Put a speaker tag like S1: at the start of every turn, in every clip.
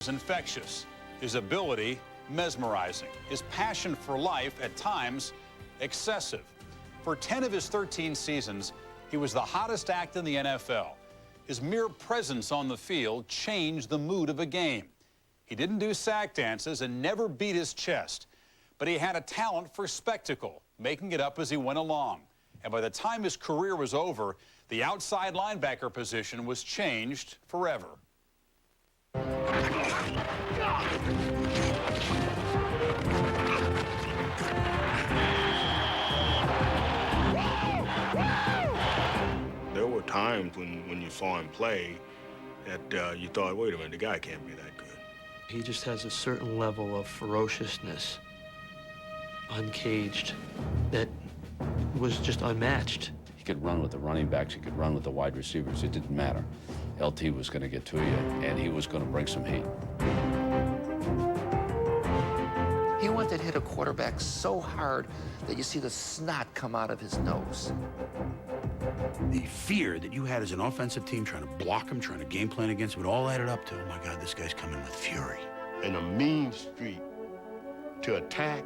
S1: was infectious, his ability mesmerizing, his passion for life at times excessive. For 10 of his 13 seasons, he was the hottest act in the NFL. His mere presence on the field changed the mood of a game. He didn't do sack dances and never beat his chest, but he had a talent for spectacle, making it up as he went along. And by the time his career was over, the outside linebacker position was changed forever.
S2: There were times when you saw him play that you thought, wait a minute, the guy can't be that good.
S3: He just has a certain level of ferociousness, uncaged, that was just unmatched.
S4: He could run with the running backs, he could run with the wide receivers, it didn't matter. LT was going to get to you, and he was going to bring some heat.
S5: He wanted to hit a quarterback so hard that you see the snot come out of his nose.
S6: The fear that you had as an offensive team trying to block him, trying to game plan against him, it all added up to, oh my God, this guy's coming with fury.
S2: And a mean streak to attack,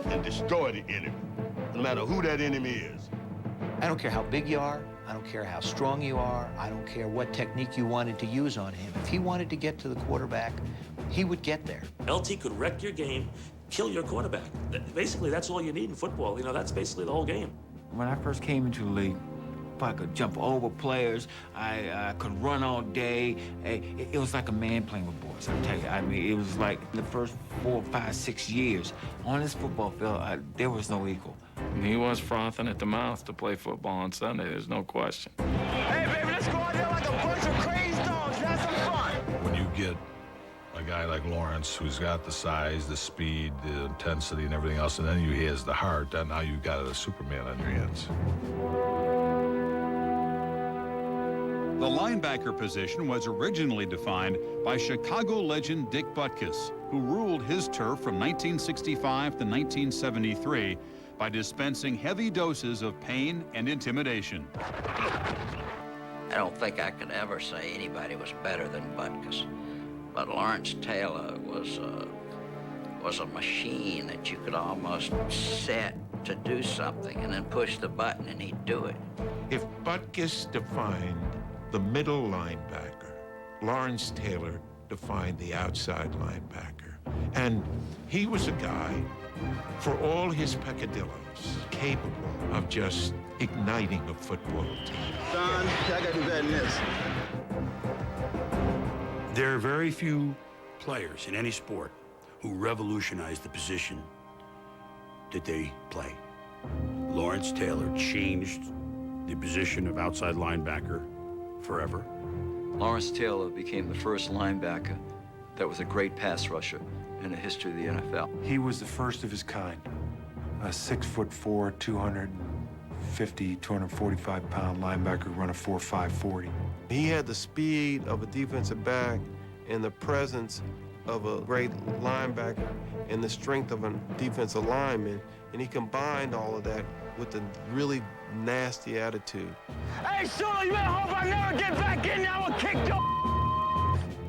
S2: and destroy the enemy, no matter who that enemy is.
S7: I don't care how big you are. I don't care how strong you are. I don't care what technique you wanted to use on him. If he wanted to get to the quarterback, he would get there.
S8: LT could wreck your game, kill your quarterback. Basically, that's all you need in football. You know, that's basically the whole game.
S9: When I first came into the league, I could jump over players. I could run all day. It was like a man playing with boys, I tell you. I mean, it was like the first 4, 5, 6 years on this football field, there was no equal.
S10: He was frothing at the mouth to play football on Sunday, there's no question.
S11: Hey, baby, let's go out there like a bunch of crazy dogs. Have some fun.
S12: When you get a guy like Lawrence, who's got the size, the speed, the intensity, and everything else, and then he has the heart, then now you've got a Superman on your hands.
S1: The linebacker position was originally defined by Chicago legend Dick Butkus, who ruled his turf from 1965 to 1973 by dispensing heavy doses of pain and intimidation.
S13: I don't think I could ever say anybody was better than Butkus, but Lawrence Taylor was a machine that you could almost set to do something and then push the button and he'd do it.
S14: If Butkus defined the middle linebacker, Lawrence Taylor defined the outside linebacker. And he was a guy, for all his peccadillos, capable of just igniting a football team.
S11: Don, I gotta do better than this.
S6: There are very few players in any sport who revolutionized the position that they play. Lawrence Taylor changed the position of outside linebacker forever.
S3: Lawrence Taylor became the first linebacker that was a great pass rusher in the history of the NFL.
S15: He was the first of his kind. A 6'4", 250, 245-pound linebacker who run a 4.5 40.
S16: He had the speed of a defensive back and the presence of a great linebacker and the strength of a defensive lineman, and he combined all of that with a really nasty attitude.
S11: Hey, Shula, you better hope I never get back in there. I will kick your...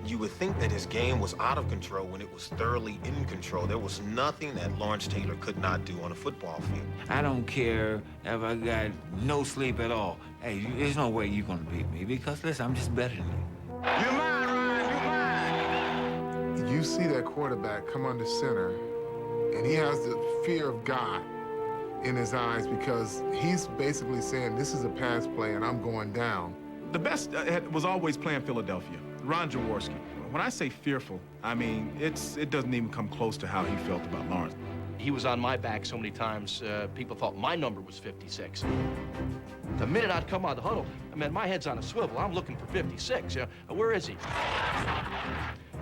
S17: You would think that his game was out of control when it was thoroughly in control. There was nothing that Lawrence Taylor could not do on a football field.
S9: I don't care if I got no sleep at all. Hey, there's no way you're gonna beat me because, listen, I'm just better than you.
S11: You're mine, Ryan, you're mine.
S18: You see that quarterback come under center, and he has the fear of God in his eyes because he's basically saying, this is a pass play and I'm going down.
S19: The best was always playing Philadelphia. Ron Jaworski. When I say fearful, I mean, it doesn't even come close to how he felt about Lawrence.
S20: He was on my back so many times, people thought my number was 56. The minute I'd come out of the huddle, I mean, my head's on a swivel. I'm looking for 56. Where is he?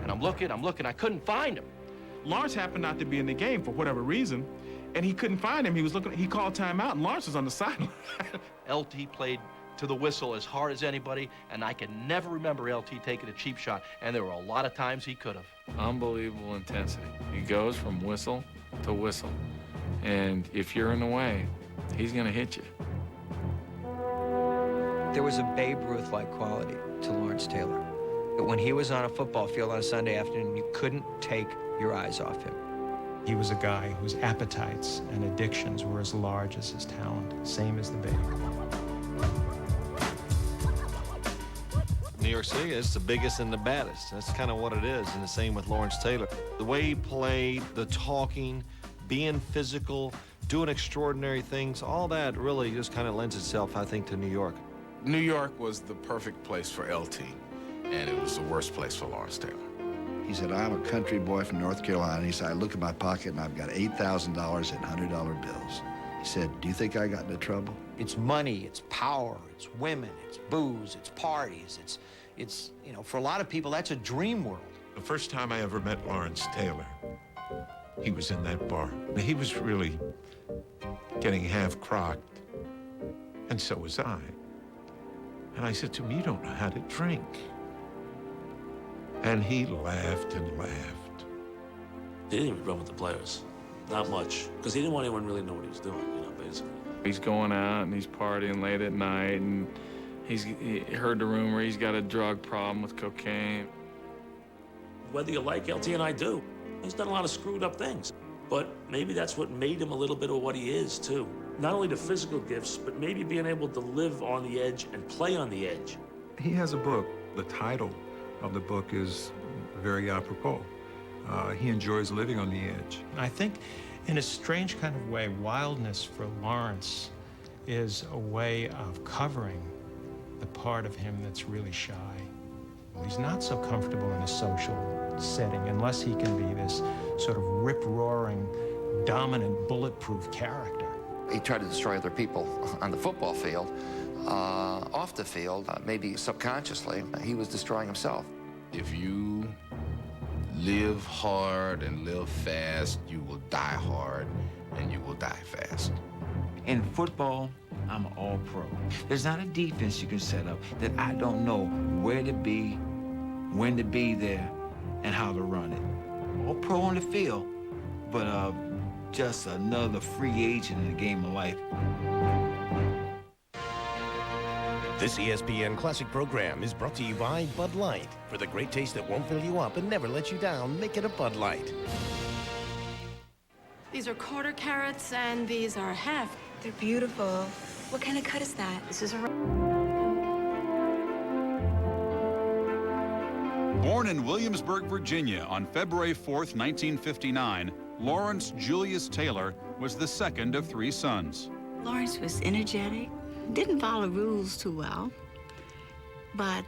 S20: And I'm looking, I couldn't find him.
S19: Lawrence happened not to be in the game for whatever reason, and he couldn't find him. He was looking, he called timeout, and Lawrence was on the sideline.
S20: LT played to the whistle as hard as anybody, and I can never remember LT taking a cheap shot, and there were a lot of times he could have.
S10: Unbelievable intensity. He goes from whistle to whistle, and if you're in the way, he's going to hit you.
S7: There was a Babe Ruth-like quality to Lawrence Taylor. When he was on a football field on a Sunday afternoon, you couldn't take your eyes off him.
S21: He was a guy whose appetites and addictions were as large as his talent, same as the big.
S22: New York City is the biggest and the baddest. That's kind of what it is, and the same with Lawrence Taylor. The way he played, the talking, being physical, doing extraordinary things, all that really just kind of lends itself, I think, to New York.
S23: New York was the perfect place for LT, and it was the worst place for Lawrence Taylor.
S24: He said, I'm a country boy from North Carolina. He said, I look in my pocket and I've got $8,000 in $100 bills. He said, do you think I got into trouble?
S7: It's money, it's power, it's women, it's booze, it's parties, it's you know, for a lot of people, that's a dream world.
S14: The first time I ever met Lawrence Taylor, he was in that bar. He was really getting half-crocked, and so was I. And I said to him, you don't know how to drink. And he laughed and laughed.
S8: He didn't even run with the players. Not much. Because he didn't want anyone to really know what he was doing, you know, basically.
S10: He's going out and he's partying late at night, and he heard the rumor he's got a drug problem with cocaine.
S8: Whether you like LT, and I do, he's done a lot of screwed up things. But maybe that's what made him a little bit of what he is, too. Not only the physical gifts, but maybe being able to live on the edge and play on the edge.
S15: He has a book. The title of the book is very apropos. He enjoys living on the edge.
S21: I think, in a strange kind of way, wildness for Lawrence is a way of covering the part of him that's really shy. He's not so comfortable in a social setting unless he can be this sort of rip-roaring, dominant, bulletproof character.
S5: He tried to destroy other people on the football field. Off the field, maybe subconsciously, he was destroying himself.
S23: If you live hard and live fast, you will die hard and you will die fast.
S9: In football, I'm an all-pro. There's not a defense you can set up that I don't know where to be, when to be there, and how to run it. All-pro on the field, but just another free agent in the game of life.
S25: This ESPN Classic program is brought to you by Bud Light. For the great taste that won't fill you up and never let you down, make it a Bud Light.
S26: These are quarter carats and these are half. They're beautiful. What kind of cut is that? This is a...
S1: Born in Williamsburg, Virginia on February 4th, 1959, Lawrence Julius Taylor was the second of three sons.
S27: Lawrence was energetic, didn't follow rules too well, but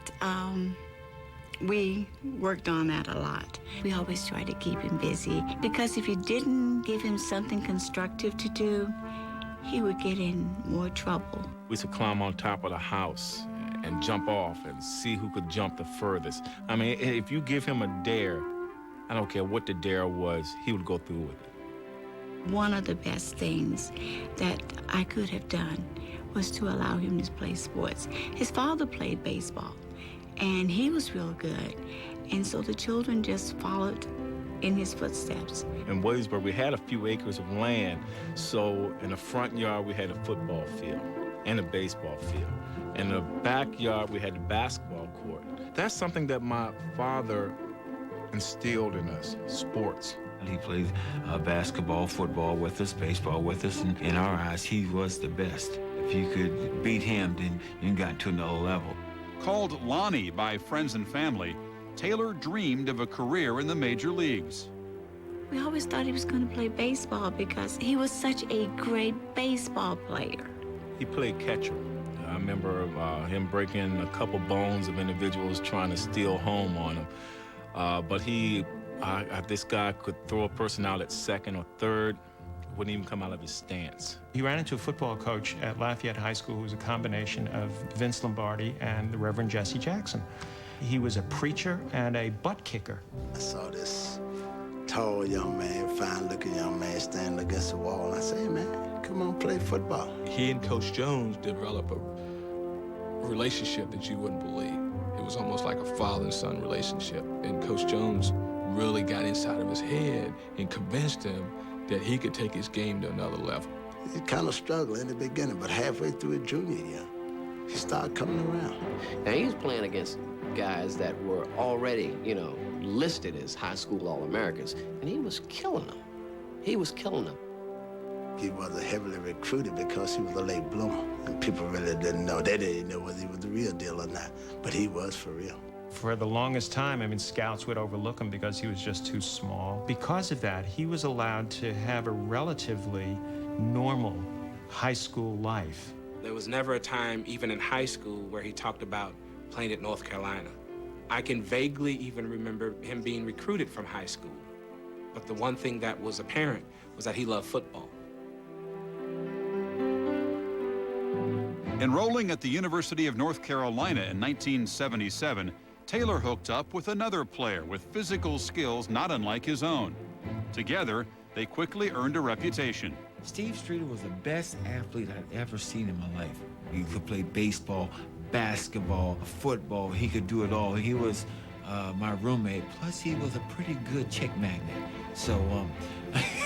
S27: we worked on that a lot. We always tried to keep him busy, because if you didn't give him something constructive to do, he would get in more trouble.
S19: We used to climb on top of the house and jump off and see who could jump the furthest. I mean, if you give him a dare, I don't care what the dare was, he would go through with it.
S27: One of the best things that I could have done was to allow him to play sports. His father played baseball, and he was real good. And so the children just followed in his footsteps.
S19: In Williamsburg, we had a few acres of land, so in the front yard, we had a football field and a baseball field. In the backyard, we had the basketball court. That's something that my father instilled in us, sports.
S9: He played basketball, football with us, baseball with us, and in our eyes, he was the best. If you could beat him, then you got to another level.
S1: Called Lonnie by friends and family, Taylor dreamed of a career in the major leagues.
S27: We always thought he was going to play baseball because he was such a great baseball player.
S19: He played catcher. I remember him breaking a couple bones of individuals trying to steal home on him. But this guy could throw a person out at second or third, wouldn't even come out of his stance.
S21: He ran into a football coach at Lafayette High School who was a combination of Vince Lombardi and the Reverend Jesse Jackson. He was a preacher and a butt kicker.
S28: I saw this tall young man, fine-looking young man standing against the wall, and I said, hey, man, come on, play football.
S29: He and Coach Jones developed a relationship that you wouldn't believe. It was almost like a father and son relationship. And Coach Jones really got inside of his head and convinced him that he could take his game to another level.
S28: He kind of struggled in the beginning, but halfway through his junior year, he started coming around.
S30: Now, he was playing against
S2: guys that were already, you know, listed as high school All-Americans, and he was killing them. He was killing them.
S28: He wasn't heavily recruited because he was a late bloomer, and people really didn't know. They didn't know whether he was the real deal or not, but he was for real.
S21: For the longest time, I mean, scouts would overlook him because he was just too small. Because of that, he was allowed to have a relatively normal high school life.
S3: There was never a time, even in high school, where he talked about playing at North Carolina. I can vaguely even remember him being recruited from high school. But the one thing that was apparent was that he loved football.
S1: Enrolling at the University of North Carolina in 1977, Taylor hooked up with another player with physical skills not unlike his own. Together, they quickly earned a reputation.
S9: Steve Streeter was the best athlete I'd ever seen in my life. He could play baseball, basketball, football. He could do it all. He was my roommate. Plus, he was a pretty good chick magnet. So,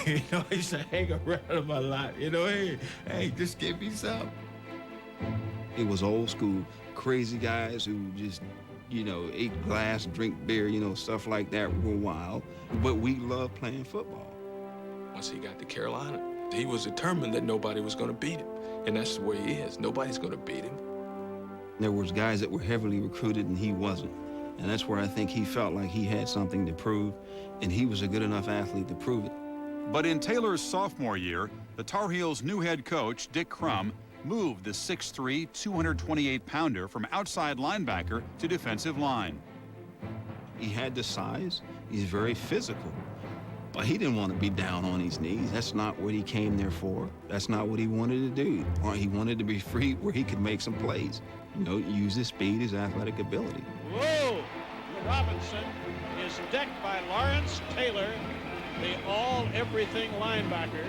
S9: you know, I used to hang around him a lot. You know, hey, just give me some.
S4: It was old school, crazy guys who just, you know, ate glass, drink beer, you know, stuff like that were wild. But we loved playing football.
S29: Once he got to Carolina, he was determined that nobody was going to beat him. And that's the way he is. Nobody's going to beat him.
S4: There was guys that were heavily recruited and he wasn't. And that's where I think he felt like he had something to prove, and he was a good enough athlete to prove it.
S1: But in Taylor's sophomore year, the Tar Heels' new head coach, Dick Crum, moved the 6'3", 228-pounder from outside linebacker to defensive line.
S4: He had the size. He's very physical. But he didn't want to be down on his knees. That's not what he came there for. That's not what he wanted to do. Or he wanted to be free where he could make some plays. You know, use his speed, his athletic ability.
S6: Whoa! Robinson is decked by Lawrence Taylor, the all-everything linebacker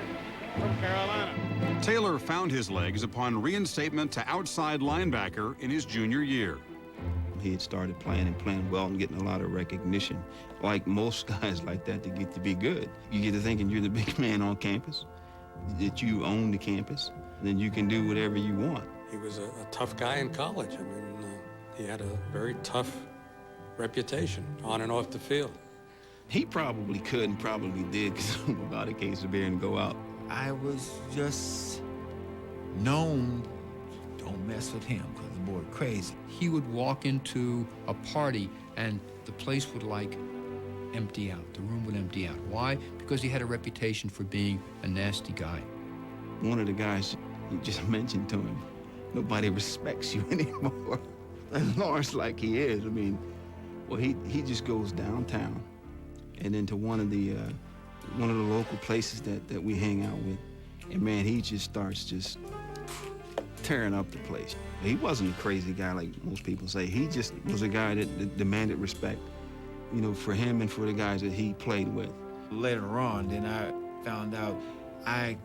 S6: from Carolina.
S1: Taylor found his legs upon reinstatement to outside linebacker in his junior year.
S4: He had started playing and playing well and getting a lot of recognition. Like most guys like that, to get to be good. You get to thinking you're the big man on campus, that you own the campus, and then you can do whatever you want.
S11: He was a tough guy in college. I mean, he had a very tough reputation on and off the field.
S4: He probably could and probably did consume about a case of beer and go out.
S9: I was just known, don't mess with him, because the boy crazy.
S12: He would walk into a party and the place would like empty out. The room would empty out. Why? Because he had a reputation for being a nasty guy.
S4: One of the guys, you just mentioned to him, nobody respects you anymore. And Lawrence, like he is, I mean, well, he just goes downtown and into one of the local places that we hang out with. And man, he just starts just tearing up the place. He wasn't a crazy guy like most people say. He just was a guy that demanded respect, you know, for him and for the guys that he played with.
S9: Later on, then I found out I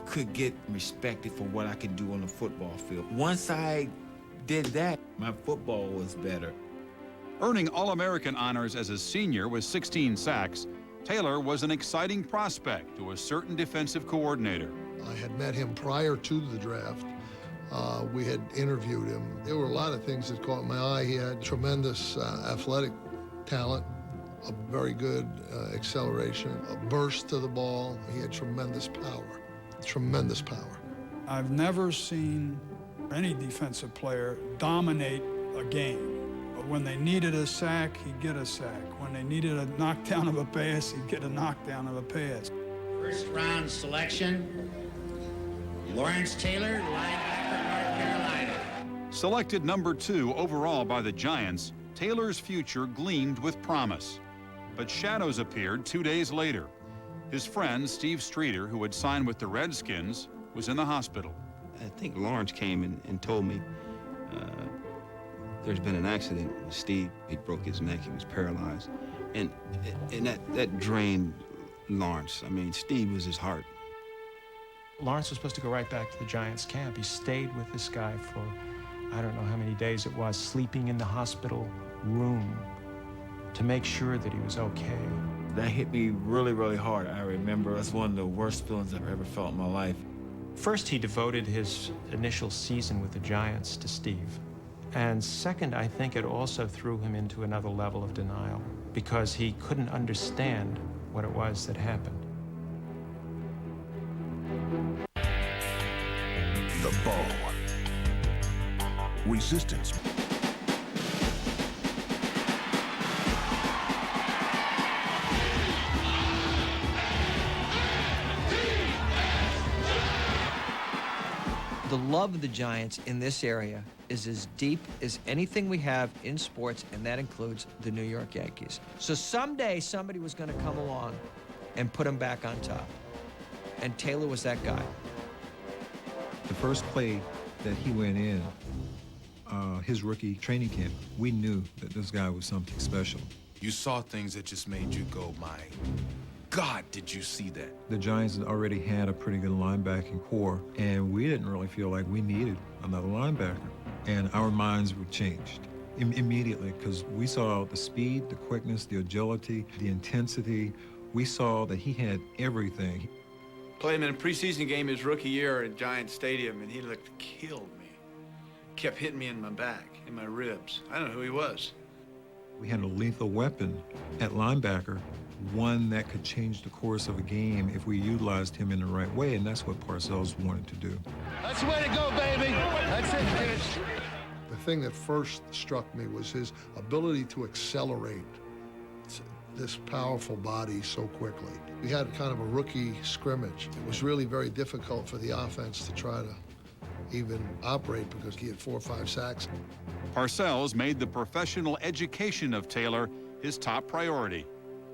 S9: could get respected for what I could do on the football field. Once I did that, my football was better.
S1: Earning All-American honors as a senior with 16 sacks, Taylor was an exciting prospect to a certain defensive coordinator.
S13: I had met him prior to the draft. We had interviewed him. There were a lot of things that caught my eye. He had tremendous athletic talent, a very good acceleration, a burst to the ball. He had tremendous power, tremendous power.
S16: I've never seen any defensive player dominate a game. But when they needed a sack, he'd get a sack. When they needed a knockdown of a pass, he'd get a knockdown of a pass.
S17: First round selection, Lawrence Taylor, linebacker, North Carolina.
S1: Selected number 2 overall by the Giants, Taylor's future gleamed with promise. But shadows appeared 2 days later. His friend, Steve Streeter, who had signed with the Redskins, was in the hospital.
S4: I think Lawrence came and told me there's been an accident with Steve. He broke his neck, he was paralyzed. And that drained Lawrence. I mean, Steve was his heart.
S21: Lawrence was supposed to go right back to the Giants camp. He stayed with this guy for, I don't know how many days it was, sleeping in the hospital room to make sure that he was okay.
S9: That hit me really, really hard. I remember that's one of the worst feelings I've ever felt in my life.
S21: First, he devoted his initial season with the Giants to Steve. And second, I think it also threw him into another level of denial because he couldn't understand what it was that happened.
S7: The bow. Resistance.
S8: The love of the Giants in this area is as deep as anything we have in sports, and that includes the New York Yankees. So someday somebody was going to come along and put them back on top. And Taylor was that guy.
S10: The first play that he went in, his rookie training camp, we knew that this guy was something special.
S23: You saw things that just made you go, my God, did you see that?
S10: The Giants had already had a pretty good linebacking core, and we didn't really feel like we needed another linebacker. And our minds were changed immediately because we saw the speed, the quickness, the agility, the intensity. We saw that he had everything.
S14: Played him in a preseason game his rookie year at Giant Stadium, and he looked killed me. Kept hitting me in my back, in my ribs. I don't know who he was.
S10: We had a lethal weapon at linebacker, one that could change the course of a game if we utilized him in the right way, and that's what Parcells wanted to do.
S14: That's the way to go, baby. That's it, kids.
S13: The thing that first struck me was his ability to accelerate this powerful body so quickly. We had kind of a rookie scrimmage. It was really very difficult for the offense to try to even operate because he had 4 or 5 sacks.
S1: Parcells made the professional education of Taylor his top priority.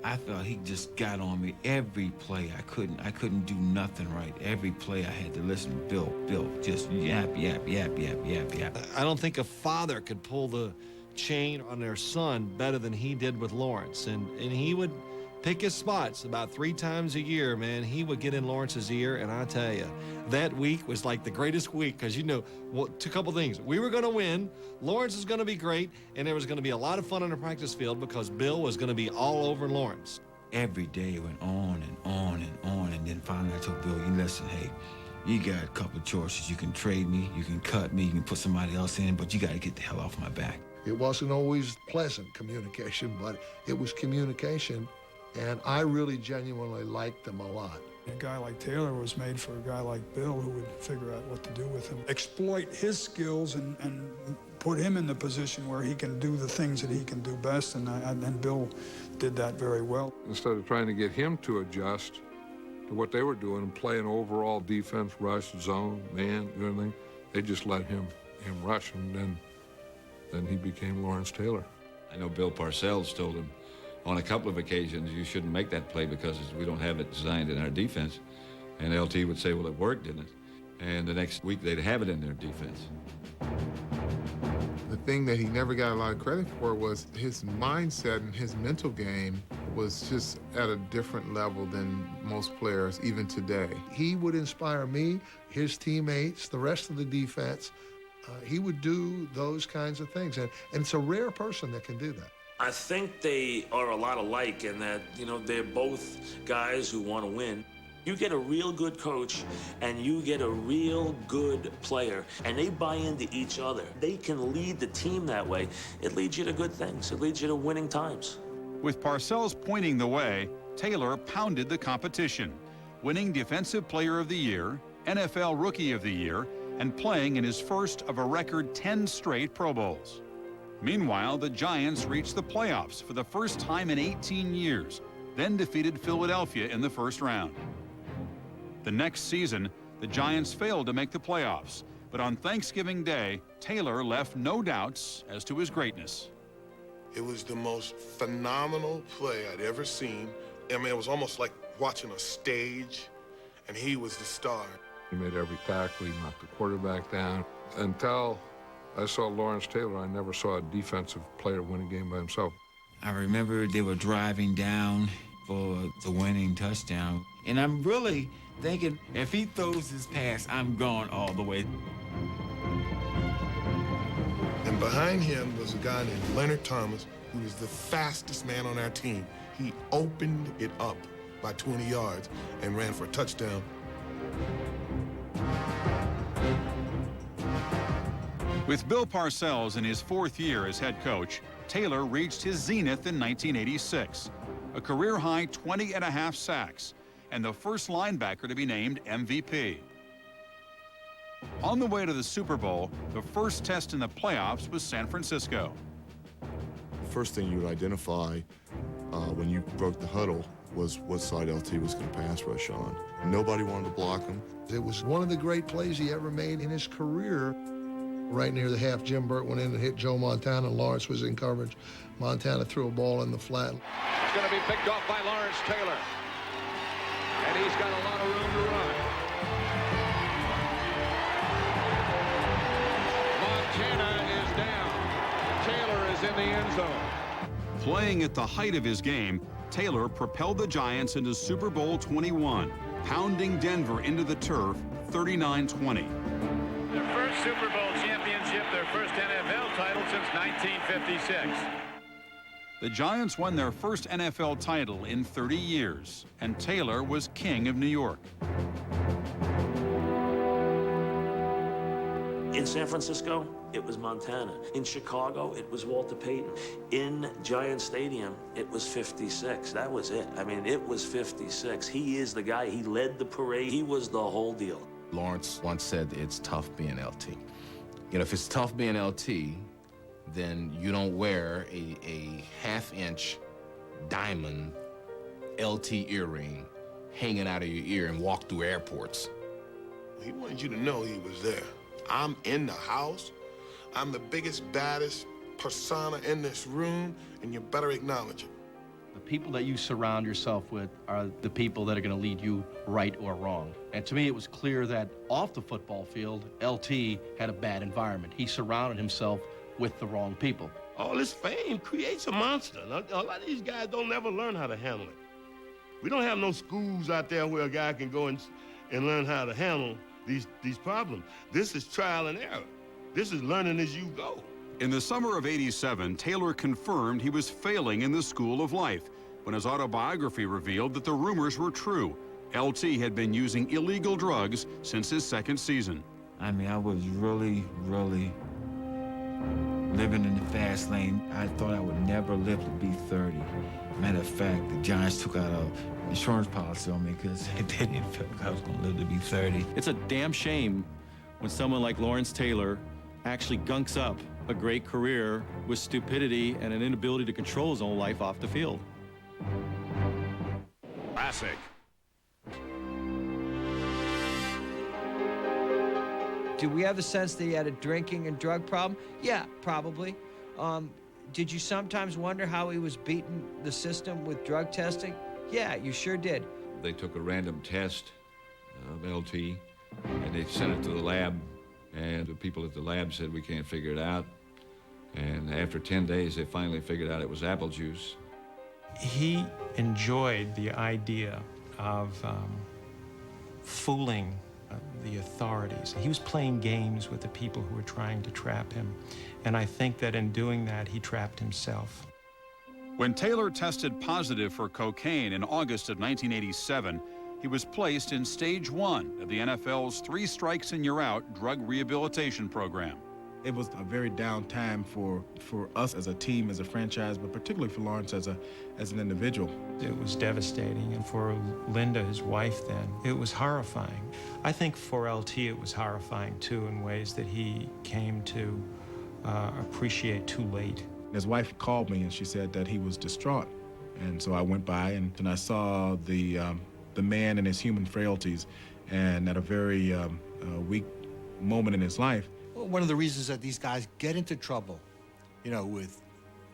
S9: I felt he just got on me every play. I couldn't do nothing right. Every play I had to listen, Bill, just yap.
S15: I don't think a father could pull the chain on their son better than he did with Lawrence. And he would pick his spots about 3 times a year, man. He would get in Lawrence's ear, and I tell you, that week was like the greatest week because, you know, well, a couple things. We were going to win, Lawrence was going to be great, and there was going to be a lot of fun on the practice field because Bill was going to be all over Lawrence.
S9: Every day went on and on and on, and then finally I told Bill, you listen, hey, you got a couple choices. You can trade me, you can cut me, you can put somebody else in, but you got to get the hell off my back.
S13: It wasn't always pleasant communication, but it was communication, and I really genuinely liked him a lot.
S16: A guy like Taylor was made for a guy like Bill who would figure out what to do with him. Exploit his skills and put him in the position where he can do the things that he can do best, and Bill did that very well.
S18: Instead of trying to get him to adjust to what they were doing and play an overall defense, rush, zone, man, everything, they just let him rush, and then he became Lawrence Taylor.
S20: I know Bill Parcells told him on a couple of occasions, you shouldn't make that play because we don't have it designed in our defense. And LT would say, well, it worked, didn't it? And the next week, they'd have it in their defense.
S22: The thing that he never got a lot of credit for was his mindset and his mental game was just at a different level than most players, even today.
S13: He would inspire me, his teammates, the rest of the defense. He would do those kinds of things, and it's a rare person that can do that.
S24: I think they are a lot alike in that, you know, they're both guys who want to win. You get a real good coach and you get a real good player, and they buy into each other. They can lead the team that way. It leads you to good things. It leads you to winning times.
S1: With Parcells pointing the way, Taylor pounded the competition, winning Defensive Player of the Year, NFL Rookie of the Year, and playing in his first of a record 10 straight Pro Bowls. Meanwhile, the Giants reached the playoffs for the first time in 18 years, then defeated Philadelphia in the first round. The next season, the Giants failed to make the playoffs, but on Thanksgiving Day, Taylor left no doubts as to his greatness.
S30: It was the most phenomenal play I'd ever seen. I mean, it was almost like watching a stage, and he was the star.
S18: He made every tackle, he knocked the quarterback down. Until I saw Lawrence Taylor, I never saw a defensive player win a game by himself.
S9: I remember they were driving down for the winning touchdown, and I'm really thinking, if he throws his pass, I'm going all the way.
S30: And behind him was a guy named Leonard Thomas, who was the fastest man on our team. He opened it up by 20 yards and ran for a touchdown.
S1: With Bill Parcells in his 4th year as head coach, Taylor reached his zenith in 1986, a career-high 20.5 sacks, and the first linebacker to be named MVP. On the way to the Super Bowl, the first test in the playoffs was San Francisco.
S2: The first thing you would identify when you broke the huddle was what side LT was going to pass rush on. Nobody wanted to block him.
S13: It was one of the great plays he ever made in his career. Right near the half, Jim Burt went in and hit Joe Montana, and Lawrence was in coverage. Montana threw a ball in the flat.
S3: It's going to be picked off by Lawrence Taylor. And he's got a lot of room to run. Montana is down. Taylor is in the end zone.
S1: Playing at the height of his game, Taylor propelled the Giants into Super Bowl 21, pounding Denver into the turf 39-20.
S3: Their first Super Bowl championship, their first NFL title since 1956.
S1: The Giants won their first NFL title in 30 years, and Taylor was king of New York.
S24: In San Francisco, it was Montana. In Chicago, it was Walter Payton. In Giant Stadium, it was 56. That was it. I mean, it was 56. He is the guy. He led the parade. He was the whole deal.
S23: Lawrence once said it's tough being LT. You know, if it's tough being LT, then you don't wear a half-inch diamond LT earring hanging out of your ear and walk through airports.
S30: He wanted you to know he was there. I'm in the house. I'm the biggest, baddest persona in this room, and you better acknowledge it.
S5: The people that you surround yourself with are the people that are going to lead you right or wrong. And to me, it was clear that off the football field, LT had a bad environment. He surrounded himself with the wrong people.
S7: All this fame creates a monster. A lot of these guys don't never learn how to handle it. We don't have no schools out there where a guy can go and learn how to handle these problems. This is trial and error. This is learning as you go.
S1: In the summer of '87, Taylor confirmed he was failing in the school of life when his autobiography revealed that the rumors were true. LT had been using illegal drugs since his 2nd season.
S9: I mean, I was really, really living in the fast lane. I thought I would never live to be 30. Matter of fact, the Giants took out an insurance policy on me because they didn't feel like I was going to live to be 30.
S19: It's a damn shame when someone like Lawrence Taylor actually gunks up a great career with stupidity and an inability to control his own life off the field.
S1: Classic.
S8: Do we have the sense that he had a drinking and drug problem? Yeah, probably. Did you sometimes wonder how he was beating the system with drug testing? Yeah, you sure did.
S20: They took a random test of LT, and they sent it to the lab, and the people at the lab said, we can't figure it out. And after 10 days, they finally figured out it was apple juice.
S21: He enjoyed the idea of fooling the authorities. He was playing games with the people who were trying to trap him. And I think that in doing that, he trapped himself.
S1: When Taylor tested positive for cocaine in August of 1987, he was placed in stage 1 of the NFL's 3 strikes and you're out drug rehabilitation program.
S4: It was a very down time for us as a team, as a franchise, but particularly for Lawrence as an individual.
S21: It was devastating, and for Linda, his wife then, it was horrifying. I think for LT it was horrifying too in ways that he came to appreciate too late.
S4: His wife called me and she said that he was distraught. And so I went by and I saw the man and his human frailties, and at a very weak moment in his life.
S25: One of the reasons that these guys get into trouble, you know, with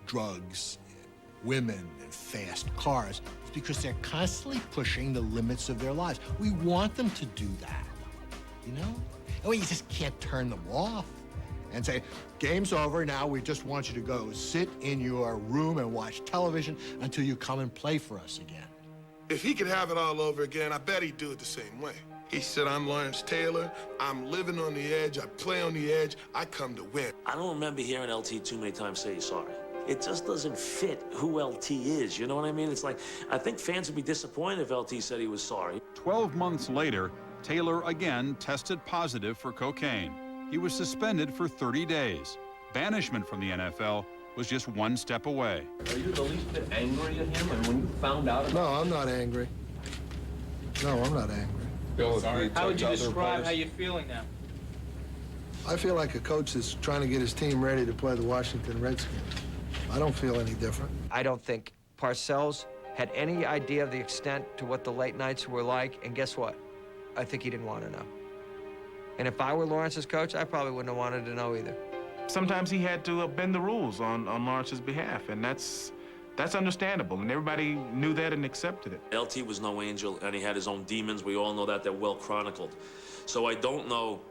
S25: drugs, women, and fast cars, is because they're constantly pushing the limits of their lives. We want them to do that, you know? And we just can't turn them off and say, game's over, now we just want you to go sit in your room and watch television until you come and play for us again.
S30: If he could have it all over again, I bet he'd do it the same way. He said, I'm Lawrence Taylor, I'm living on the edge, I play on the edge, I come to win.
S24: I don't remember hearing LT too many times say he's sorry. It just doesn't fit who LT is, you know what I mean? It's like, I think fans would be disappointed if LT said he was sorry.
S1: 12 months later, Taylor again tested positive for cocaine. he was suspended for 30 days. Banishment from the NFL was just one step away.
S6: Are you the least bit angry at him? And when you found out about
S13: No, I'm not angry. No, I'm not angry.
S6: Bill, how would you describe how you're feeling now?
S13: I feel like a coach that's trying to get his team ready to play the Washington Redskins. I don't feel any different.
S8: I don't think Parcells had any idea of the extent to what the late nights were like, and guess what? I think he didn't want to know. And if I were Lawrence's coach, I probably wouldn't have wanted to know either.
S10: Sometimes he had to bend the rules on Lawrence's behalf, and that's understandable, and everybody knew that and accepted it.
S24: LT was no angel, and he had his own demons. We all know that. They're well chronicled. So I don't know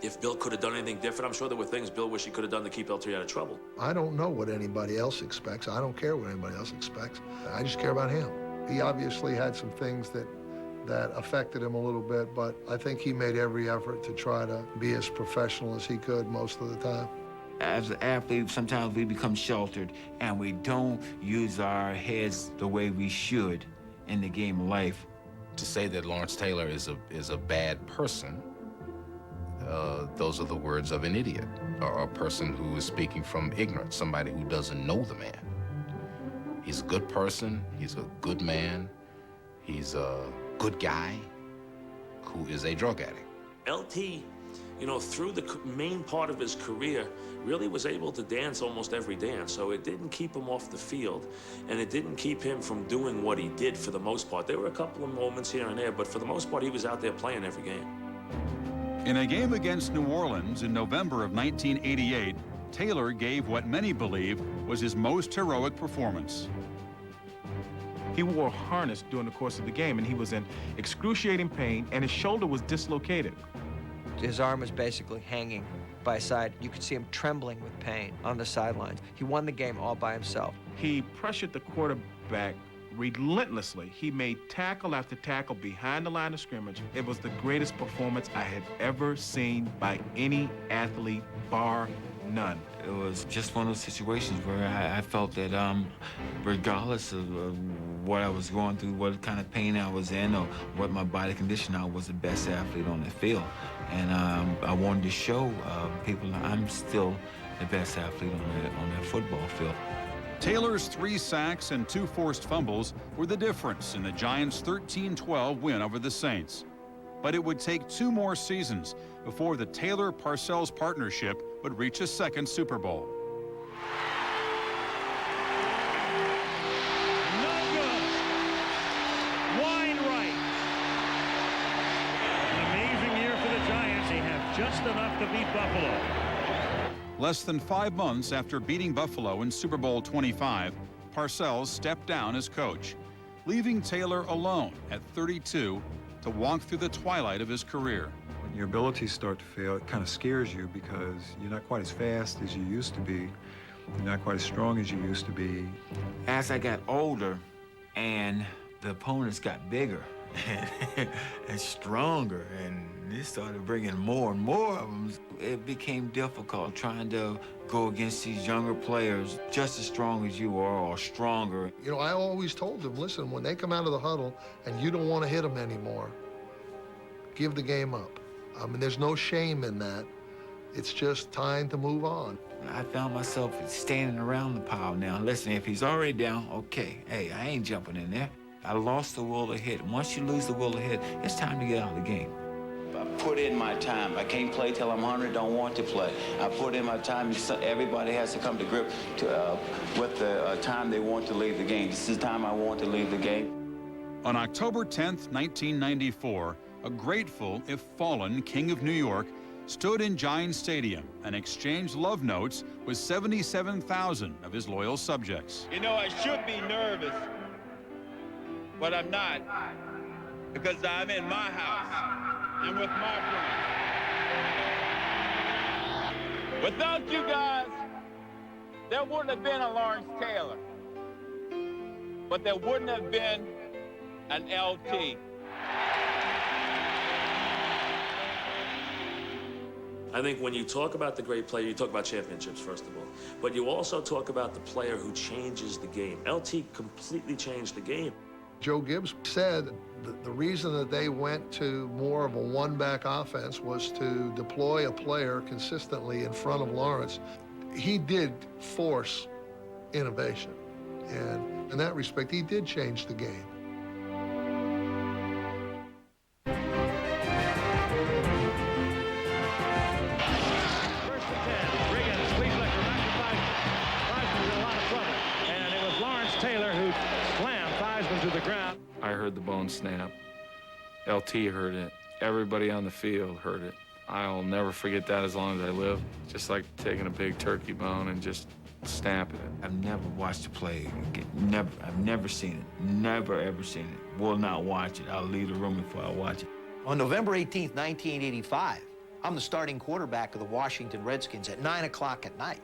S24: if Bill could have done anything different. I'm sure there were things Bill wished he could have done to keep LT out of trouble.
S13: I don't know what anybody else expects. I don't care what anybody else expects. I just care about him. He obviously had some things that affected him a little bit, but I think he made every effort to try to be as professional as he could most of the time.
S9: As an athlete, sometimes we become sheltered and we don't use our heads the way we should in the game of life.
S23: To say that Lawrence Taylor is a bad person, those are the words of an idiot, or a person who is speaking from ignorance, somebody who doesn't know the man. He's a good person, he's a good man, he's a good guy who is a drug addict.
S24: LT, you know, through the main part of his career, really was able to dance almost every dance. So it didn't keep him off the field, and it didn't keep him from doing what he did for the most part. There were a couple of moments here and there, but for the most part, he was out there playing every game.
S1: In a game against New Orleans in November of 1988, Taylor gave what many believe was his most heroic performance.
S10: He wore a harness during the course of the game, and he was in excruciating pain, and his shoulder was dislocated.
S8: His arm was basically hanging by his side. You could see him trembling with pain on the sidelines. He won the game all by himself.
S10: He pressured the quarterback relentlessly. He made tackle after tackle behind the line of scrimmage. It was the greatest performance I had ever seen by any athlete, bar none.
S9: It was just one of those situations where I felt that regardless of what I was going through, what kind of pain I was in, or what my body condition, I was the best athlete on the field. And I wanted to show people I'm still the best athlete on that football field.
S1: Taylor's 3 sacks and 2 forced fumbles were the difference in the Giants' 13-12 win over the Saints. But it would take 2 more seasons before the Taylor-Parcells partnership would reach a second Super Bowl.
S3: No good. Wide right. An amazing year for the Giants. They have just enough to beat Buffalo.
S1: Less than 5 months after beating Buffalo in Super Bowl 25, Parcells stepped down as coach, leaving Taylor alone at 32 to walk through the twilight of his career.
S11: When your abilities start to fail, it kind of scares you because you're not quite as fast as you used to be. You're not quite as strong as you used to be.
S9: As I got older and the opponents got bigger and stronger, and they started bringing more and more of them, it became difficult trying to go against these younger players just as strong as you are or stronger.
S13: You know, I always told them, listen, when they come out of the huddle and you don't want to hit them anymore, give the game up. I mean, there's no shame in that. It's just time to move on.
S9: I found myself standing around the pile now. Listen, if he's already down, okay, hey, I ain't jumping in there. I lost the will to hit. Once you lose the will to hit, it's time to get out of the game.
S12: I put in my time. I can't play till I'm 100, don't want to play. I put in my time. Everybody has to come to grip with the time they want to leave the game. This is the time I want to leave the game.
S1: On October 10th, 1994, a grateful, if fallen, king of New York stood in Giants Stadium and exchanged love notes with 77,000 of his loyal subjects.
S14: You know, I should be nervous, but I'm not, because I'm in my house and with my friends. Without you guys, there wouldn't have been a Lawrence Taylor, but there wouldn't have been an LT.
S24: I think when you talk about the great player, you talk about championships, first of all. But you also talk about the player who changes the game. LT completely changed the game.
S13: Joe Gibbs said that the reason that they went to more of a one-back offense was to deploy a player consistently in front of Lawrence. He did force innovation, and in that respect, he did change the game.
S2: I heard the bone snap. LT heard it. Everybody on the field heard it. I'll never forget that as long as I live. Just like taking a big turkey bone and just snapping it.
S9: I've never watched a play. I've never seen it. Never, ever seen it. Will not watch it. I'll leave the room before I watch it.
S15: On November 18th, 1985, I'm the starting quarterback of the Washington Redskins at 9 o'clock at night.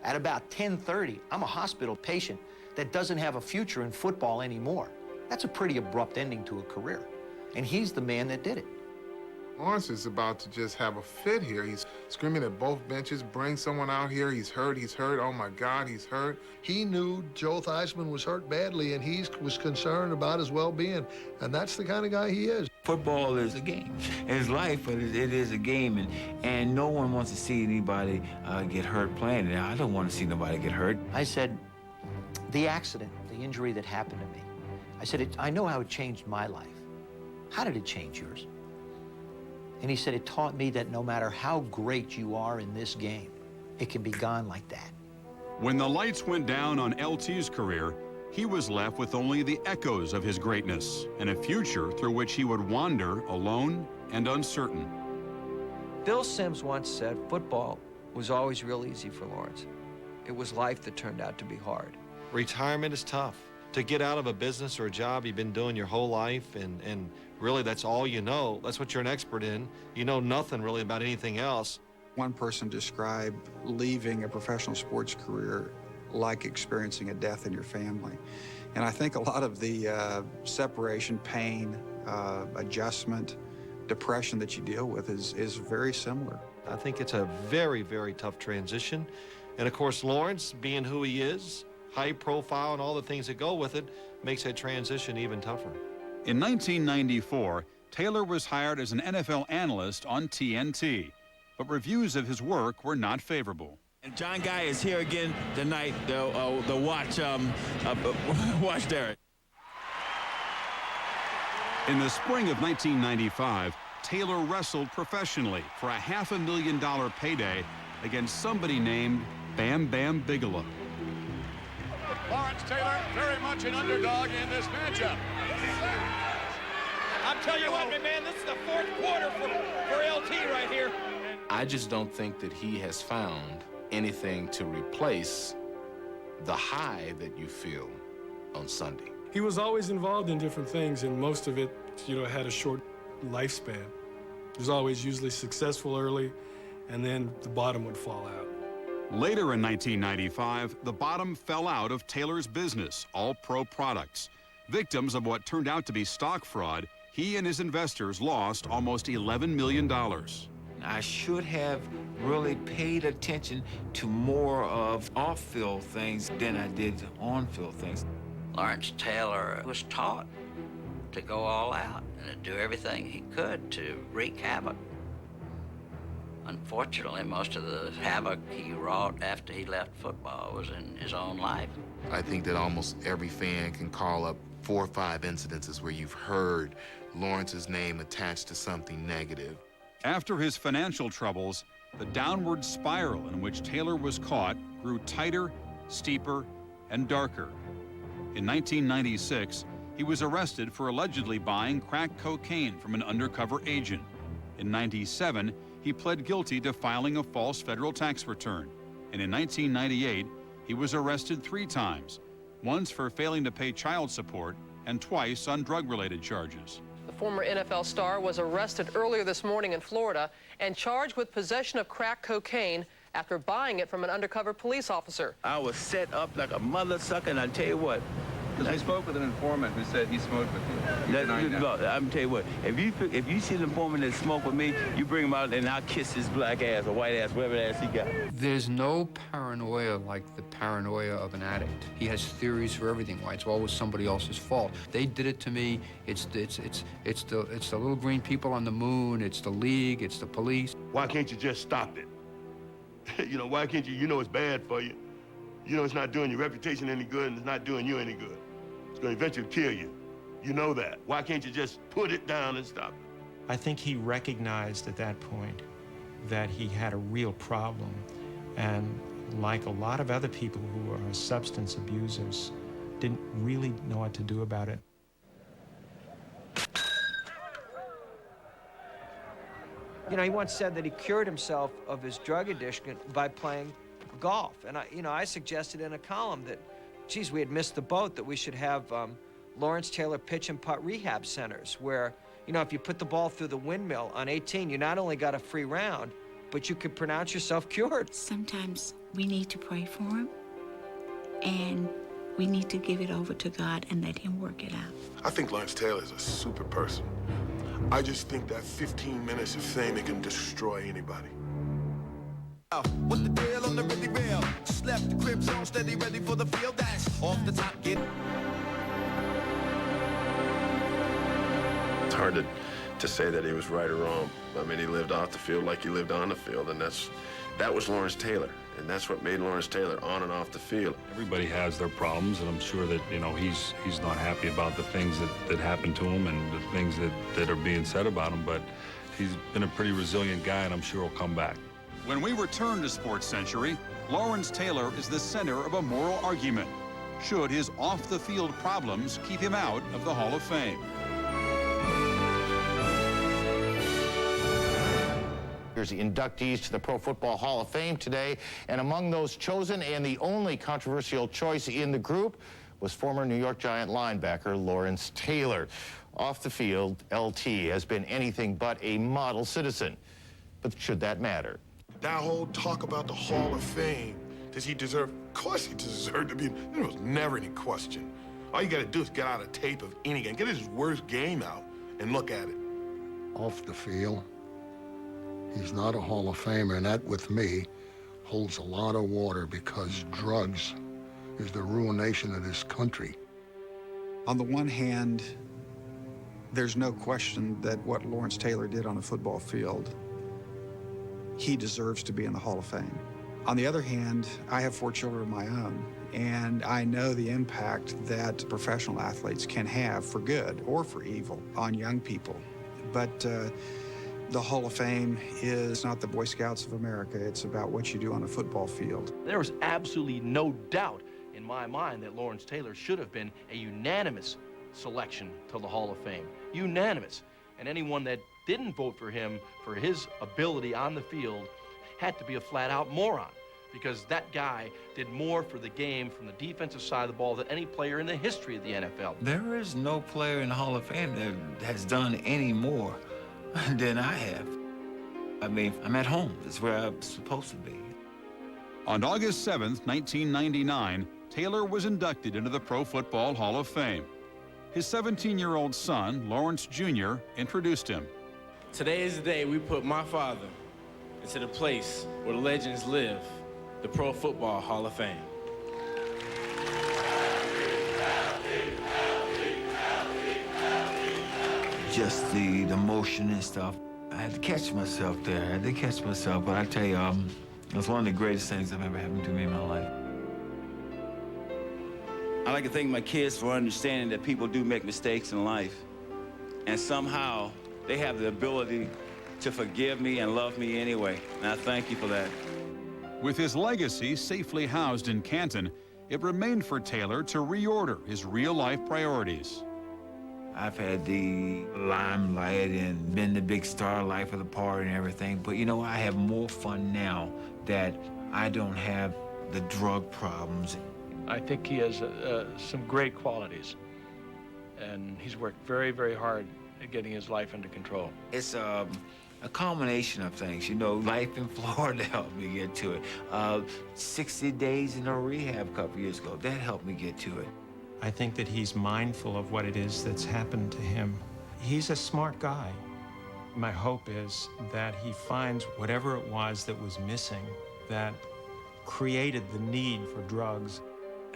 S15: At about 10:30, I'm a hospital patient that doesn't have a future in football anymore. That's a pretty abrupt ending to a career. And he's the man that did it.
S16: Lawrence is about to just have a fit here. He's screaming at both benches, bring someone out here, he's hurt, oh my God, he's hurt.
S13: He knew Joe Theismann was hurt badly, and he was concerned about his well-being, and that's the kind of guy he is.
S9: Football is a game. It's life, but it is a game, and no one wants to see anybody get hurt playing it. I don't want to see nobody get hurt.
S15: I said, the accident, the injury that happened to me, I said, I know how it changed my life. How did it change yours? And he said, it taught me that no matter how great you are in this game, it can be gone like that.
S1: When the lights went down on LT's career, he was left with only the echoes of his greatness and a future through which he would wander alone and uncertain.
S8: Bill Sims once said football was always real easy for Lawrence. It was life that turned out to be hard.
S17: Retirement is tough. To get out of a business or a job you've been doing your whole life, and really that's all you know. That's what you're an expert in. You know nothing really about anything else.
S18: One person described leaving a professional sports career like experiencing a death in your family. And I think a lot of the separation, pain, adjustment, depression that you deal with is very similar.
S17: I think it's a very, very tough transition. And of course, Lawrence, being who he is, high profile and all the things that go with it, makes that transition even tougher.
S1: In 1994, Taylor was hired as an NFL analyst on TNT, but reviews of his work were not favorable.
S22: And John Guy is here again tonight to watch Derek.
S1: In the spring of 1995, Taylor wrestled professionally for a $500,000 payday against somebody named Bam Bam Bigelow.
S3: Lawrence Taylor, very much an underdog in this matchup.
S6: I'm telling you what, man, this is the fourth quarter for LT right here.
S23: I just don't think that he has found anything to replace the high that you feel on Sunday.
S26: He was always involved in different things, and most of it, had a short lifespan. He was always usually successful early, and then the bottom would fall out.
S1: Later in 1995, the bottom fell out of Taylor's business, All Pro Products. Victims of what turned out to be stock fraud, he and his investors lost almost $11 million.
S9: I should have really paid attention to more of off-field things than I did on-field things.
S27: Lawrence Taylor was taught to go all out and to do everything he could to wreak havoc. Unfortunately, most of the havoc he wrought after he left football was in his own life.
S23: I think that almost every fan can call up 4 or 5 incidences where you've heard Lawrence's name attached to something negative.
S1: After his financial troubles, the downward spiral in which Taylor was caught grew tighter, steeper, and darker. In 1996, he was arrested for allegedly buying crack cocaine from an undercover agent. In '97, he pled guilty to filing a false federal tax return. And in 1998, he was arrested 3 times, once for failing to pay child support and twice on drug-related charges.
S28: The former NFL star was arrested earlier this morning in Florida and charged with possession of crack cocaine after buying it from an undercover police officer.
S24: I was set up like a mother sucker, and I tell you what,
S4: Because we spoke with an informant who said he smoked with you.
S22: Look, I'm tell you what, if you see an informant that smoked with me, you bring him out and I'll kiss his black ass or white ass, whatever ass he got.
S5: There's no paranoia like the paranoia of an addict. He has theories for everything, why it's always somebody else's fault. They did it to me. It's the little green people on the moon. It's the league. It's the police.
S7: Why can't you just stop it? You know, why can't you? You know it's bad for you. You know it's not doing your reputation any good, and it's not doing you any good. It's going to eventually kill you. You know that. Why can't you just put it down and stop it?
S10: I think he recognized at that point that he had a real problem. And like a lot of other people who are substance abusers, didn't really know what to do about it.
S8: You know, he once said that he cured himself of his drug addiction by playing golf. And I suggested in a column that, geez, we had missed the boat, that we should have Lawrence Taylor pitch and putt rehab centers where, you know, if you put the ball through the windmill on 18, you not only got a free round, but you could pronounce yourself cured.
S19: Sometimes we need to pray for him, and we need to give it over to God and let him work it out.
S20: I think Lawrence Taylor is a super person. I just think that 15 minutes of fame, it can destroy anybody.
S21: What the deal on the really real? Just left the crib zone steady, ready for the field. That's off the top, get.
S7: It's hard to say that he was right or wrong. I mean, he lived off the field like he lived on the field, and that was Lawrence Taylor, and that's what made Lawrence Taylor on and off the field.
S25: Everybody has their problems, and I'm sure that, you know, he's not happy about the things that happened to him and the things that are being said about him, but he's been a pretty resilient guy, and I'm sure he'll come back.
S1: When we return to SportsCentury, Lawrence Taylor is the center of a moral argument. Should his off-the-field problems keep him out of the Hall of Fame?
S29: Here's the inductees to the Pro Football Hall of Fame today, and among those chosen and the only controversial choice in the group was former New York Giant linebacker Lawrence Taylor. Off the field, LT has been anything but a model citizen. But should that matter?
S20: That whole talk about the Hall of Fame, does he deserve? Of course he deserved to be. There was never any question. All you got to do is get out a tape of any game, get his worst game out, and look at it.
S30: Off the field, he's not a Hall of Famer, and that, with me, holds a lot of water because drugs is the ruination of this country.
S18: On the one hand, there's no question that what Lawrence Taylor did on a football field, he deserves to be in the Hall of Fame. On the other hand, I have 4 children of my own, and I know the impact that professional athletes can have, for good or for evil, on young people. But the Hall of Fame is not the Boy Scouts of America. It's about what you do on a football field.
S31: There was absolutely no doubt in my mind that Lawrence Taylor should have been a unanimous selection to the Hall of Fame. Unanimous. And anyone that didn't vote for him for his ability on the field had to be a flat-out moron, because that guy did more for the game from the defensive side of the ball than any player in the history of the NFL.
S9: There is no player in the Hall of Fame that has done any more than I have. I mean, I'm at home. That's where I'm supposed to be.
S1: On August 7th, 1999, Taylor was inducted into the Pro Football Hall of Fame. His 17-year-old son, Lawrence Jr., introduced him.
S22: Today is the day we put my father into the place where the legends live, the Pro Football Hall of Fame.
S9: Just the motion and stuff. I had to catch myself there. I had to catch myself, but I tell you, it was one of the greatest things that ever happened to me in my life.
S22: I'd like to thank my kids for understanding that people do make mistakes in life, and somehow they have the ability to forgive me and love me anyway, and I thank you for that.
S1: With his legacy safely housed in Canton, it remained for Taylor to reorder his real-life priorities.
S9: I've had the limelight and been the big star life of the party and everything, but you know, I have more fun now that I don't have the drug problems.
S31: I think he has some great qualities, and he's worked very, very hard at getting his life under control.
S9: It's a combination of things. You know, life in Florida helped me get to it. 60 days in a rehab a couple years ago, that helped me get to it.
S10: I think that he's mindful of what it is that's happened to him. He's a smart guy. My hope is that he finds whatever it was that was missing that created the need for drugs.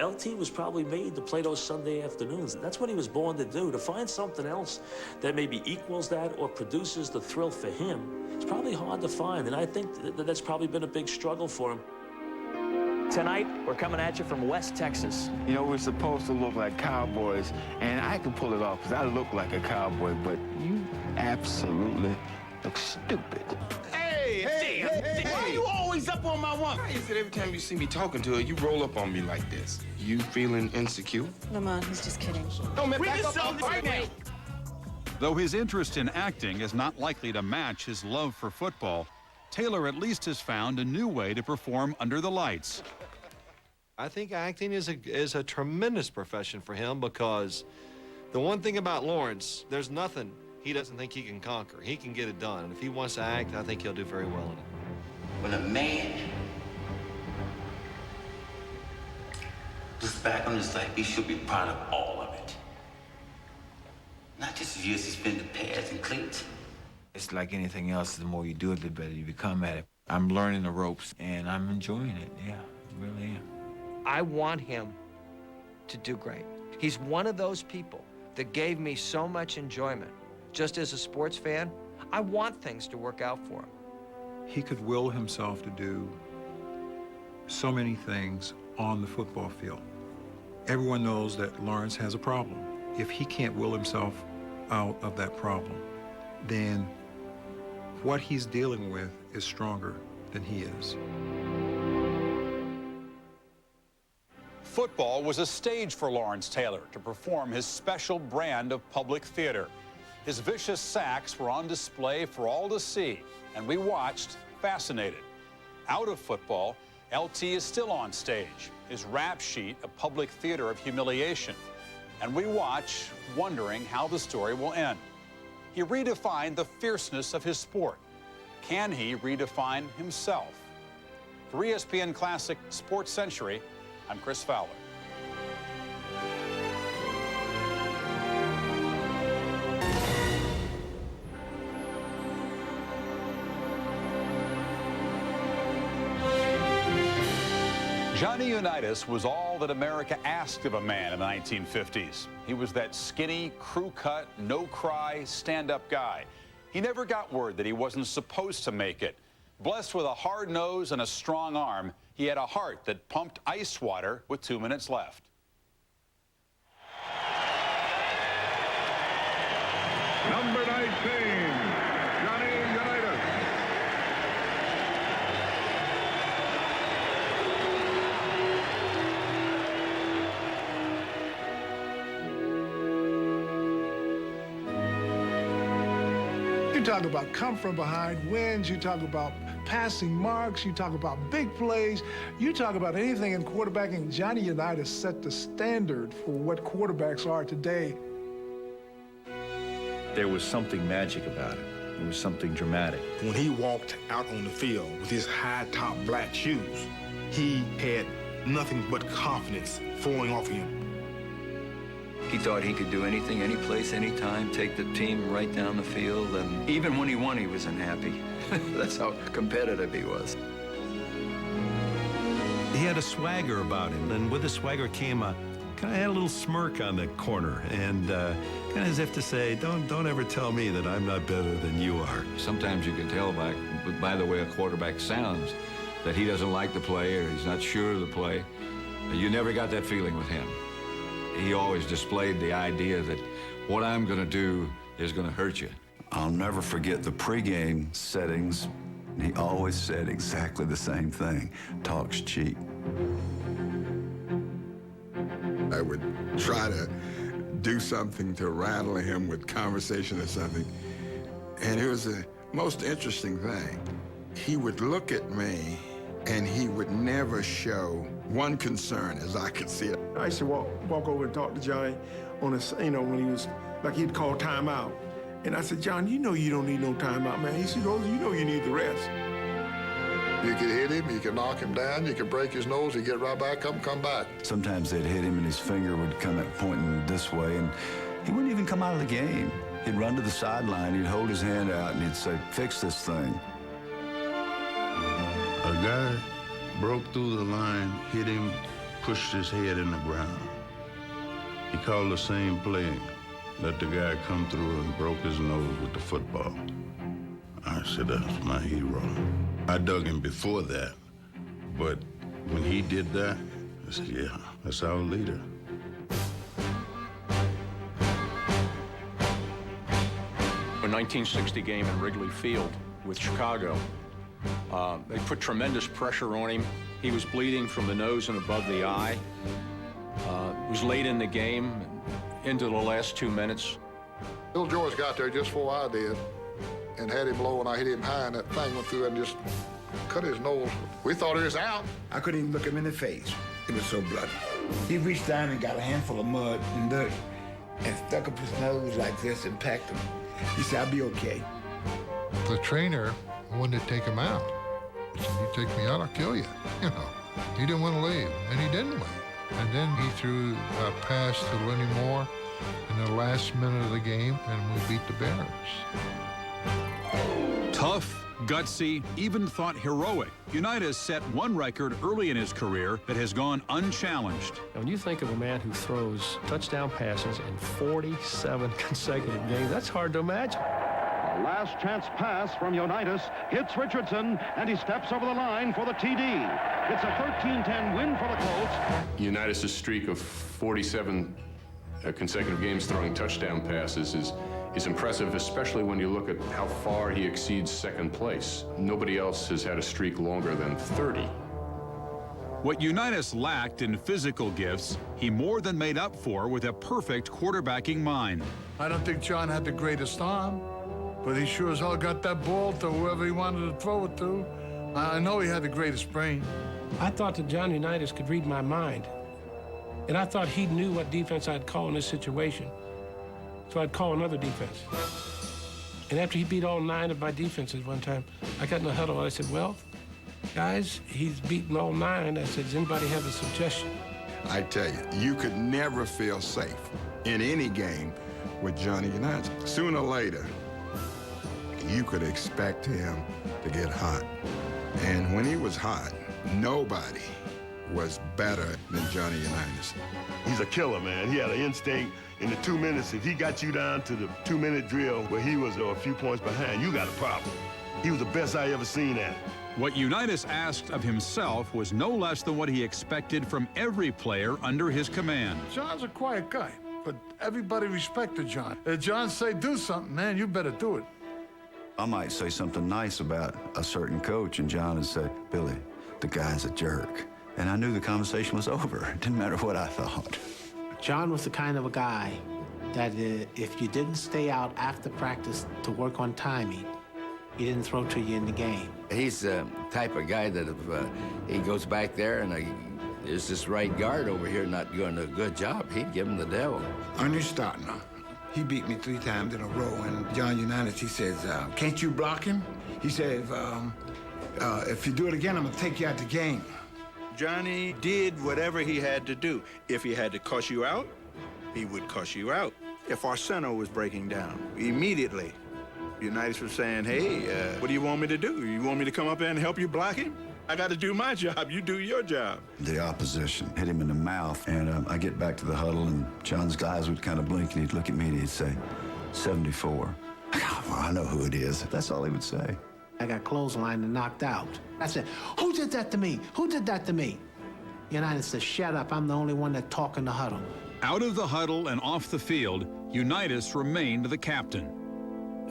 S24: LT was probably made to play those Sunday afternoons. That's what he was born to do. To find something else that maybe equals that or produces the thrill for him, it's probably hard to find, and I think that's probably been a big struggle for him.
S2: Tonight, we're coming at you from West Texas.
S9: You know, we're supposed to look like cowboys, and I can pull it off because I look like a cowboy, but you absolutely look stupid.
S3: Hey, why are you always up on my woman? Why is it every time you see me talking to her, you roll up on me like this? You feeling insecure?
S6: Lamont, he's just kidding.
S3: No, man, back up right now.
S1: Though his interest in acting is not likely to match his love for football, Taylor at least has found a new way to perform under the lights.
S11: I think acting is a tremendous profession for him because the one thing about Lawrence, there's nothing he doesn't think he can conquer. He can get it done. And if he wants to act, I think he'll do very well in it.
S27: When a man looks back on his life, he should be proud of all of it. Not just the years he spent in pads and cleats.
S9: It's like anything else, the more you do it, the better you become at it. I'm learning the ropes, and I'm enjoying it. Yeah, I really am.
S8: I want him to do great. He's one of those people that gave me so much enjoyment. Just as a sports fan, I want things to work out for him.
S12: He could will himself to do so many things on the football field. Everyone knows that Lawrence has a problem. If he can't will himself out of that problem, then what he's dealing with is stronger than he is.
S1: Football was a stage for Lawrence Taylor to perform his special brand of public theater. His vicious sacks were on display for all to see, and we watched, fascinated. Out of football, LT is still on stage, his rap sheet a public theater of humiliation. And we watch, wondering how the story will end. He redefined the fierceness of his sport. Can he redefine himself? For ESPN Classic SportsCentury, I'm Chris Fowler. Johnny Unitas was all that America asked of a man in the 1950s. He was that skinny, crew-cut, no-cry, stand-up guy. He never got word that he wasn't supposed to make it. Blessed with a hard nose and a strong arm, he had a heart that pumped ice water with 2 minutes left.
S13: Number 19, Johnny Unitas.
S14: You talk about come from behind wins, you talk about passing marks, you talk about big plays, you talk about anything in quarterbacking. Johnny Unitas set the standard for what quarterbacks are today.
S15: There was something magic about it. There was something dramatic.
S20: When he walked out on the field with his high-top black shoes, he had nothing but confidence flowing off him.
S16: He thought he could do anything, any place, anytime, take the team right down the field, and even when he won, he was unhappy. That's how competitive he was.
S17: He had a swagger about him, and with the swagger came a kind of had a little smirk on the corner, and kind of as if to say, don't ever tell me that I'm not better than you are.
S5: Sometimes you can tell by the way a quarterback sounds that he doesn't like the play or he's not sure of the play. You never got that feeling with him. He always displayed the idea that what I'm going to do is going to hurt you.
S26: I'll never forget the pregame settings. He always said exactly the same thing. Talk's cheap.
S32: I would try to do something to rattle him with conversation or something. And it was the most interesting thing. He would look at me and he would never show one concern as I could see it.
S14: I used to walk over and talk to Johnny on a, when he was, like he'd call timeout. And I said, John, you know you don't need no timeout, man. He said, oh, you know you need the rest.
S4: You could hit him, you could knock him down, you could break his nose, he'd get right back up and come back.
S26: Sometimes they'd hit him and his finger would come at pointing this way, and he wouldn't even come out of the game. He'd run to the sideline, he'd hold his hand out, and he'd say, "Fix this thing."
S6: A guy broke through the line, hit him, pushed his head in the ground. He called the same play, let the guy come through and broke his nose with the football. I said, that's my hero. I dug him before that, but when he did that, I said, yeah, that's our leader.
S7: A 1960 game in Wrigley Field with Chicago. They put tremendous pressure on him. He was bleeding from the nose and above the eye. It was late in the game, into the last 2 minutes.
S4: Bill George got there just before I did and had him low, and I hit him high, and that thing went through and just cut his nose. We thought he was out.
S18: I couldn't even look him in the face. It was so bloody. He reached down and got a handful of mud and dirt and stuck up his nose like this and packed him. He said, I'll be okay.
S19: The trainer wanted to take him out. He said, you take me out, I'll kill you. You know, he didn't want to leave, and he didn't leave. And then he threw a pass to Lenny Moore in the last minute of the game, and we beat the Bears.
S1: Tough, gutsy, even thought heroic. Unitas set one record early in his career that has gone unchallenged.
S31: When you think of a man who throws touchdown passes in 47 consecutive games, that's hard to imagine.
S21: A last chance pass from Unitas hits Richardson, and he steps over the line for the TD. It's a 13-10 win for the Colts.
S22: Unitas' streak of 47 consecutive games throwing touchdown passes is impressive, especially when you look at how far he exceeds second place. Nobody else has had a streak longer than 30.
S1: What Unitas lacked in physical gifts, he more than made up for with a perfect quarterbacking mind.
S14: I don't think John had the greatest arm, but he sure as hell got that ball to whoever he wanted to throw it to. I know he had the greatest brain.
S23: I thought that John Unitas could read my mind. And I thought he knew what defense I'd call in this situation. So I'd call another defense. And after he beat all 9 of my defenses one time, I got in the huddle and I said, well, guys, he's beaten all 9. I said, does anybody have a suggestion?
S32: I tell you, you could never feel safe in any game with Johnny Unitas. Sooner or later, you could expect him to get hot. And when he was hot, nobody was better than Johnny Unitas.
S25: He's a killer, man. He had an instinct. In the 2 minutes, if he got you down to the 2-minute drill where he was a few points behind, you got a problem. He was the best I ever seen at it.
S1: What Unitas asked of himself was no less than what he expected from every player under his command.
S14: John's a quiet guy, but everybody respected John. If John say do something, man, you better do it.
S26: I might say something nice about a certain coach, and John would say, Billy, the guy's a jerk. And I knew the conversation was over. It didn't matter what I thought.
S28: John was the kind of a guy that if you didn't stay out after practice to work on timing, he didn't throw to you in the game.
S29: He's the type of guy that if he goes back there and there's this right guard over here not doing a good job, he'd give him the devil.
S18: On your starting, he beat me 3 times in a row, and John Unitas, he says, can't you block him? He said, if you do it again, I'm gonna take you out the game.
S15: Johnny did whatever he had to do. If he had to cuss you out, he would cuss you out. If our center was breaking down, immediately, Unitas was saying, hey, what do you want me to do? You want me to come up there and help you block him? I got to do my job. You do your job.
S26: The opposition hit him in the mouth, and I get back to the huddle, and John's guys would kind of blink, and he'd look at me, and he'd say, 74. Well, I know who it is. That's all he would say.
S28: I got clotheslined and knocked out. I said, who did that to me? Who did that to me? Unitas said, shut up. I'm the only one that talk in the huddle.
S1: Out of the huddle and off the field, Unitas remained the captain.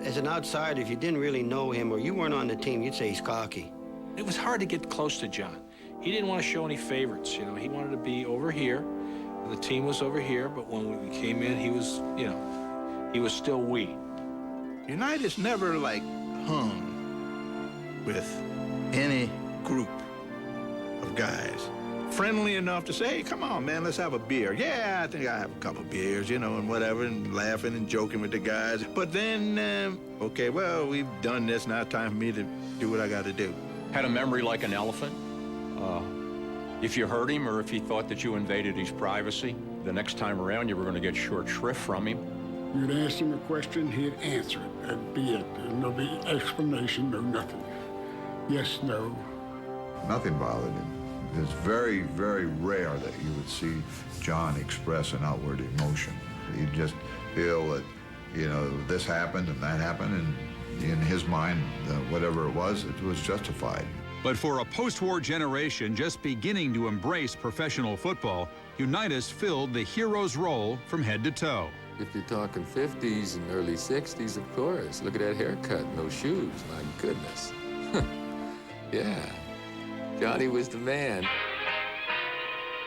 S30: As an outsider, if you didn't really know him or you weren't on the team, you'd say he's cocky.
S31: It was hard to get close to John. He didn't want to show any favorites, you know. He wanted to be over here. The team was over here, but when we came in, he was, you know, he was still we.
S15: Unitas never, hung with any group of guys. Friendly enough to say, hey, come on, man, let's have a beer. Yeah, I think I have a couple beers, you know, and whatever, and laughing and joking with the guys. But then, okay, well, we've done this, now it's time for me to do what I got to do.
S7: Had a memory like an elephant. If you hurt him or if he thought that you invaded his privacy, the next time around you were going to get short shrift from him.
S2: You'd ask him a question, he'd answer it. That'd be it. There'd no be explanation, no nothing. Yes, no.
S3: Nothing bothered him. It's very, very rare that you would see John express an outward emotion. He'd just feel that, you know, this happened and that happened, and in his mind, whatever it was justified.
S1: But for a post-war generation just beginning to embrace professional football, Unitas filled the hero's role from head to toe.
S8: If you're talking 50s and early 60s, of course. Look at that haircut and those shoes. My goodness. Yeah. Johnny was the man.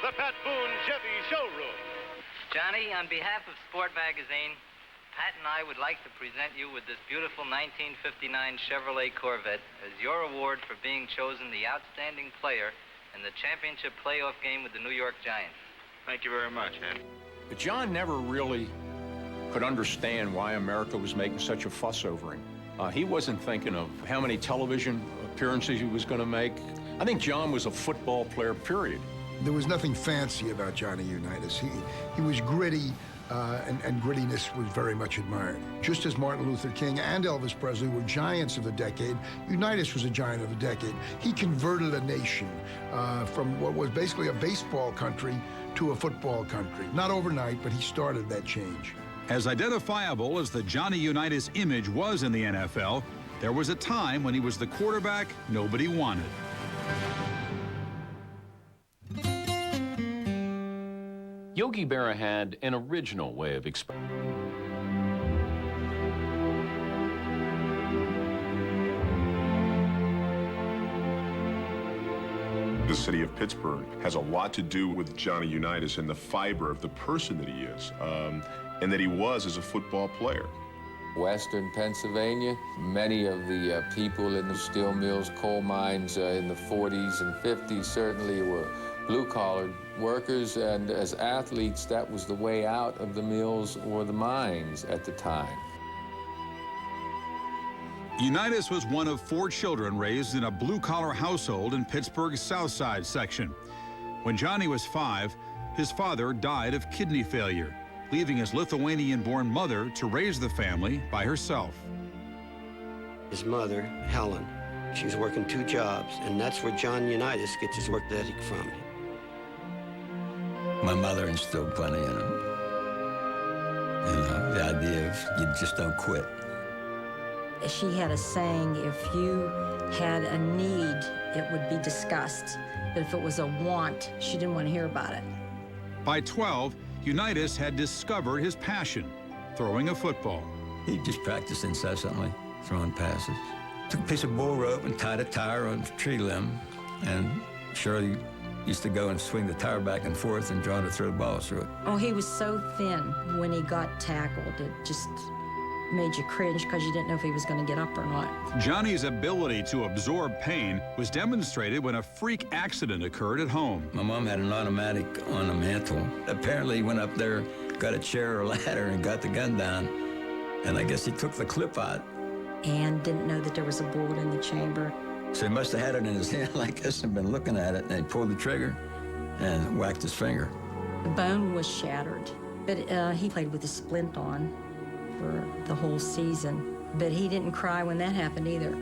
S21: The Pat Boone Chevy Showroom.
S9: Johnny, on behalf of Sport Magazine, Pat and I would like to present you with this beautiful 1959 Chevrolet Corvette as your award for being chosen the outstanding player in the championship playoff game with the New York Giants.
S31: Thank you very much, Ed.
S7: But John never really could understand why America was making such a fuss over him. He wasn't thinking of how many television appearances he was going to make. I think John was a football player, period.
S10: There was nothing fancy about Johnny Unitas. He was gritty, and grittiness was very much admired. Just as Martin Luther King and Elvis Presley were giants of the decade, Unitas was a giant of the decade. He converted a nation from what was basically a baseball country to a football country. Not overnight, but he started that change.
S1: As identifiable as the Johnny Unitas image was in the NFL, there was a time when he was the quarterback nobody wanted.
S11: Yogi Berra had an original way of expressing.
S12: The city of Pittsburgh has a lot to do with Johnny Unitas and the fiber of the person that he is, and that he was as a football player.
S8: Western Pennsylvania, many of the people in the steel mills, coal mines in the 40s and 50s certainly were blue-collar workers, and as athletes, that was the way out of the mills or the mines at the time.
S1: Unitas was one of 4 children raised in a blue-collar household in Pittsburgh's South Side section. When Johnny was 5, his father died of kidney failure, leaving his Lithuanian-born mother to raise the family by herself.
S30: His mother, Helen, she was working 2 jobs, and that's where John Unitas gets his work ethic from.
S26: My mother instilled plenty in him. You know, the idea of you just don't quit.
S13: She had a saying, if you had a need, it would be discussed. But if it was a want, she didn't want to hear about it.
S1: By 12, Unitas had discovered his passion, throwing a football.
S26: He just practiced incessantly, throwing passes. Took a piece of bull rope and tied a tire on a tree limb, and Shirley used to go and swing the tire back and forth and try to throw the ball through it.
S13: Oh, he was so thin when he got tackled. It just made you cringe because you didn't know if he was going to get up or not.
S1: Johnny's ability to absorb pain was demonstrated when a freak accident occurred at home.
S26: My mom had an automatic on the mantle. Apparently he went up there, got a chair or ladder and got the gun down, and I guess he took the clip out.
S13: And didn't know that there was a bullet in the chamber.
S26: So he must have had it in his hand like this and been looking at it, and he pulled the trigger and whacked his finger.
S13: The bone was shattered, but he played with a splint on for the whole season. But he didn't cry when that happened either.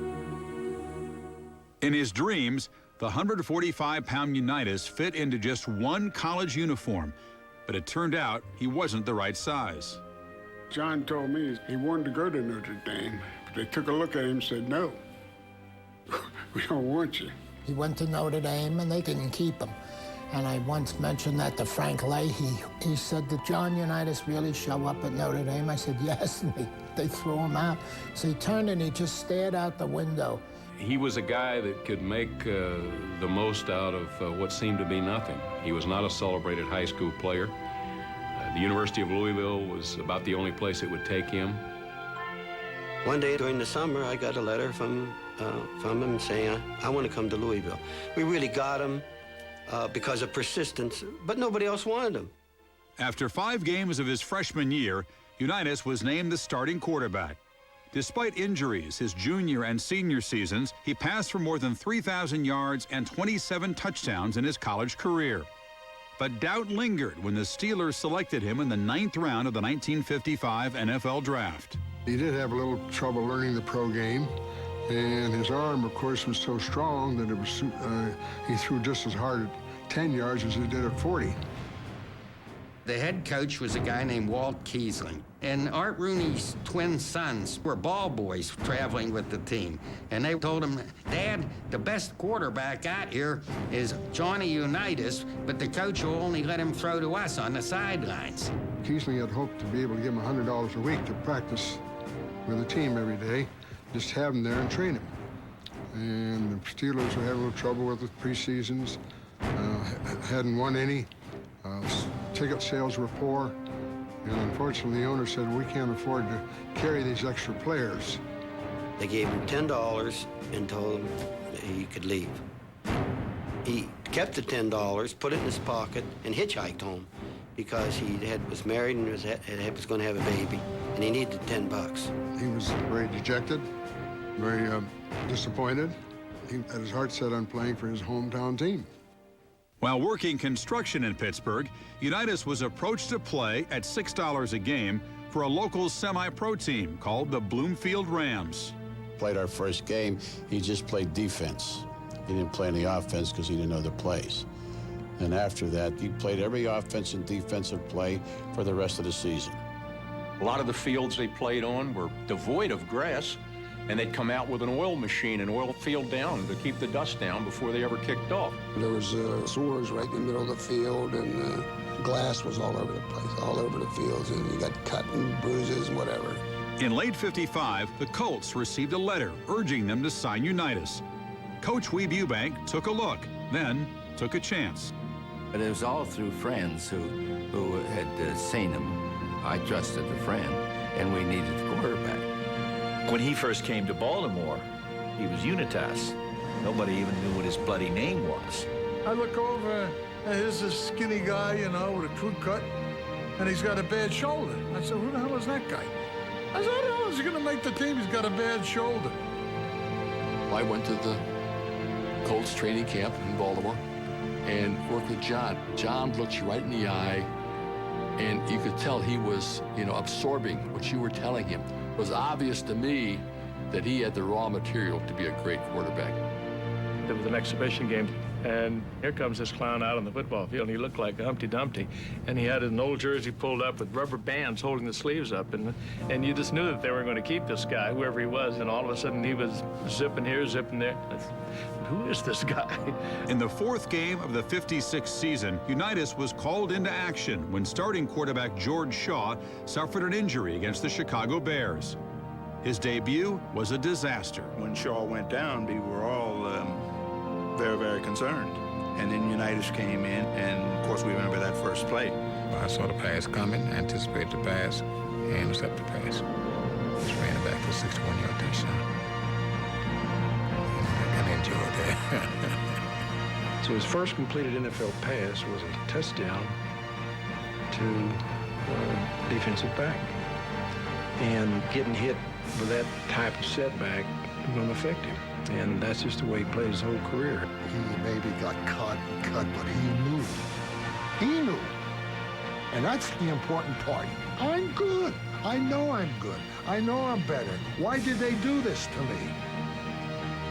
S1: In his dreams, the 145-pound Unitas fit into just one college uniform, but it turned out he wasn't the right size.
S2: John told me he wanted to go to Notre Dame, but they took a look at him and said, no, we don't want you.
S16: He went to Notre Dame and they didn't keep him. And I once mentioned that to Frank Leahy. He said, did John Unitas really show up at Notre Dame? I said, yes, and they threw him out. So he turned and he just stared out the window.
S11: He was a guy that could make the most out of what seemed to be nothing. He was not a celebrated high school player. The University of Louisville was about the only place it would take him.
S30: One day during the summer, I got a letter from him saying, I want to come to Louisville. We really got him because of persistence, but nobody else wanted him.
S1: After 5 games of his freshman year, Unitas was named the starting quarterback. Despite injuries his junior and senior seasons, he passed for more than 3,000 yards and 27 touchdowns in his college career. But doubt lingered when the Steelers selected him in the 9th round of the 1955 NFL Draft.
S2: He did have a little trouble learning the pro game, and his arm, of course, was so strong that it was he threw just as hard at 10 yards as he did at 40.
S4: The head coach was a guy named Walt Kiesling. And Art Rooney's twin sons were ball boys traveling with the team. And they told him, Dad, the best quarterback out here is Johnny Unitas, but the coach will only let him throw to us on the sidelines.
S2: Kiesling had hoped to be able to give him $100 a week to practice with the team every day, just have him there and train him. And the Steelers were having a little trouble with the preseasons, hadn't won any. Ticket sales were poor, and unfortunately the owner said, we can't afford to carry these extra players.
S30: They gave him $10 and told him that he could leave. He kept the $10, put it in his pocket, and hitchhiked home because he was married and was going to have a baby, and he needed $10.
S2: He was very dejected, very disappointed. He had his heart set on playing for his hometown team.
S1: While working construction in Pittsburgh, Unitas was approached to play at $6 a game for a local semi-pro team called the Bloomfield Rams.
S5: Played our first game, he just played defense. He didn't play any offense because he didn't know the plays. And after that, he played every offense and defensive play for the rest of the season.
S7: A lot of the fields they played on were devoid of grass, and they'd come out with an oil machine and oil the field down to keep the dust down before they ever kicked off.
S6: There was sewers right in the middle of the field, and glass was all over the place, all over the fields, and you got cut and bruises and whatever.
S1: In late '55, the Colts received a letter urging them to sign Unitas. Coach Weeb Eubank took a look, then took a chance.
S29: But it was all through friends who had seen him. I trusted the friend, and we needed the quarterback.
S17: When he first came to Baltimore, he was Unitas. Nobody even knew what his bloody name was.
S14: I look over, and here's this skinny guy, you know, with a crew cut, and he's got a bad shoulder. I said, who the hell is that guy? I said, how the hell is he going to make the team? He's got a bad shoulder.
S19: I went to the Colts training camp in Baltimore and worked with John. John looked you right in the eye, and you could tell he was, absorbing what you were telling him. It was obvious to me that he had the raw material to be a great quarterback.
S20: There was an exhibition game, and here comes this clown out on the football field, and he looked like Humpty Dumpty, and he had an old jersey pulled up with rubber bands holding the sleeves up, and you just knew that they were going to keep this guy, whoever he was, and all of a sudden he was zipping here, zipping there. Who is this guy?
S1: In the 4th game of the '56 season, Unitas was called into action when starting quarterback George Shaw suffered an injury against the Chicago Bears. His debut was a disaster.
S15: When Shaw went down, we were all very, very concerned. And then Unitas came in, and of course we remember that first play.
S18: I saw the pass coming, anticipated the pass, and intercepted the pass. Just ran it back for a 61-yard touchdown. And enjoyed that.
S14: So his first completed NFL pass was a touchdown to a defensive back. And getting hit with that type of setback is going to affect him. And that's just the way he played his whole career.
S10: He maybe got cut, but he knew. He knew. And that's the important part. I'm good. I know I'm good. I know I'm better. Why did they do this to me?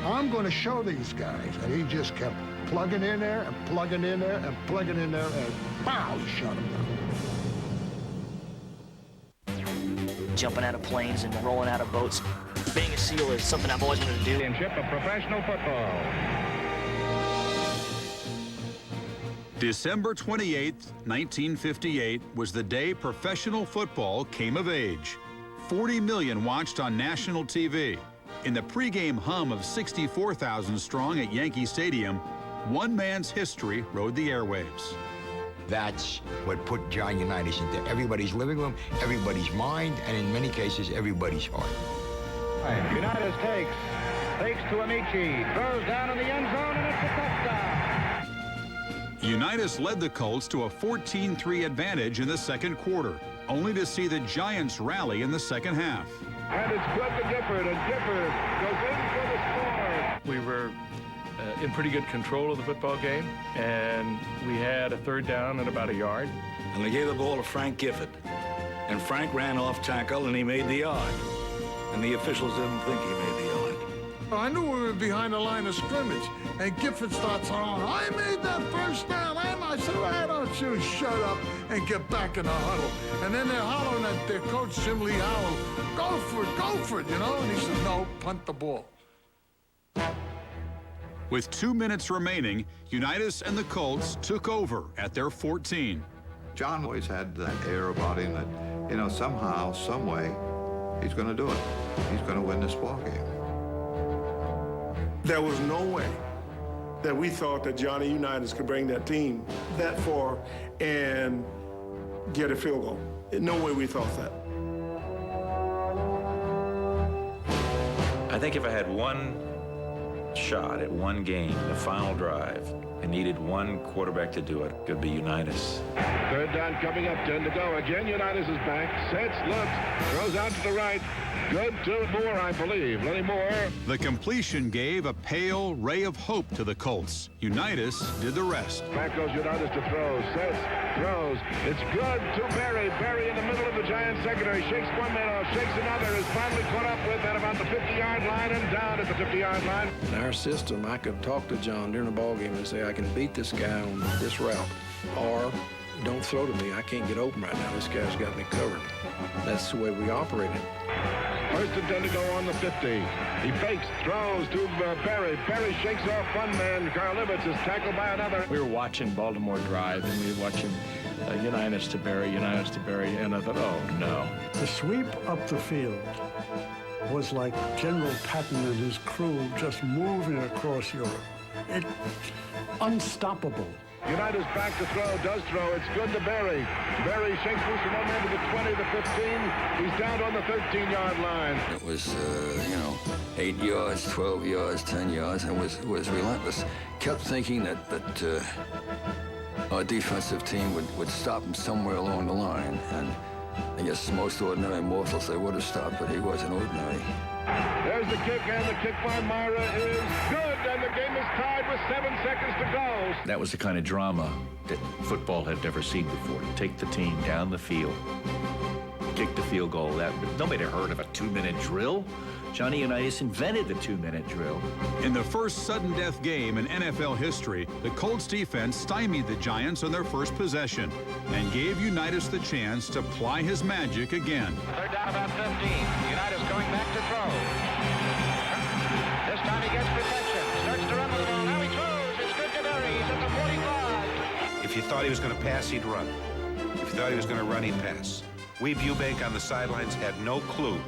S10: I'm going to show these guys. And he just kept plugging in there and plugging in there and plugging in there, and pow, he shut him down.
S22: Jumping out of planes and rolling out of boats. Being a SEAL is something I've always wanted to do.
S21: Championship of professional football.
S1: December 28, 1958 was the day professional football came of age. 40 million watched on national TV. In the pregame hum of 64,000 strong at Yankee Stadium, one man's history rode the airwaves.
S18: That's what put John Unitas into everybody's living room, everybody's mind, and in many cases, everybody's heart.
S21: Unitas takes to Amici, throws down in the end zone, and it's a touchdown.
S1: Unitas led the Colts to a 14-3 advantage in the second quarter, only to see the Giants rally in the second half.
S21: and it's good to Gifford, and Gifford goes in for the score.
S20: We were in pretty good control of the football game, and we had a third down and about a yard.
S3: And they gave the ball to Frank Gifford. And Frank ran off tackle, and he made the yard. And the officials didn't think he made the yard.
S10: I knew we were behind the line of scrimmage, and Gifford starts on. I made that first down. I said, why don't you shut up and get back in the huddle? And then they're hollering at their coach, Jim Lee Howell, go for it, you know? And he said, no, punt the ball.
S1: With 2 minutes remaining, Unitas and the Colts took over at their 14.
S8: John always had that air about him that, you know, somehow, some way, he's going to do it. He's going to win this ball game.
S9: There was no way that we thought that Johnny Unitas could bring that team that far and get a field goal. No way we thought that.
S17: I think if I had one shot at one game, the final drive, I needed one quarterback to do it. It could be Unitas.
S21: Third down coming up, 10 to go. Again, Unitas is back. Sets, looks, throws out to the right. Good to Moore, I believe. Lenny Moore.
S1: The completion gave a pale ray of hope to the Colts. Unitas did the rest.
S21: Back goes Unitas to throw. Sets, throws. It's good to Berry. Berry in the middle of the Giants secondary. Shakes one man off, shakes another. Is finally caught up with at about the 50-yard line and down at the 50-yard line.
S12: In our system, I could talk to John during the ball game and say, I can beat this guy on this route. Or, don't throw to me. I can't get open right now. This guy's got me covered. That's the way we operated.
S21: First and 10 to go on the 50. He fakes, throws to Berry. Berry shakes off one man. Karlivitz is tackled by another.
S20: We were watching Baltimore drive, and we were watching Unitas to Berry, and I thought, oh, no.
S23: The sweep up the field was like General Patton and his crew just moving across Europe. It's unstoppable.
S21: Unitas back to throw, does throw. It's good to Berry. Berry shakes loose from one man to the 20, the 15. He's down on the 13-yard line.
S29: It was, 8 yards, 12 yards, 10 yards, and was relentless. Kept thinking that our defensive team would stop him somewhere along the line. And I guess most ordinary mortals, they would have stopped, but he wasn't ordinary.
S21: There's the kick, and the kick by Myra is good, and the game is tied with 7 seconds to go.
S17: That was the kind of drama that football had never seen before. Take the team down the field, kick the field goal. Nobody had heard of a 2-minute drill. Johnny Unitas invented the 2-minute drill.
S1: In the first sudden death game in NFL history, the Colts defense stymied the Giants on their first possession and gave Unitas the chance to ply his magic again.
S21: Third down about 15. Unitas going back to throw. This time he gets protection. Starts to run with the ball. Now he throws. It's good to Berry. He's at the 45.
S24: If you thought he was going to pass, he'd run. If you thought he was going to run, he'd pass. We, Eubank on the sidelines, had no clue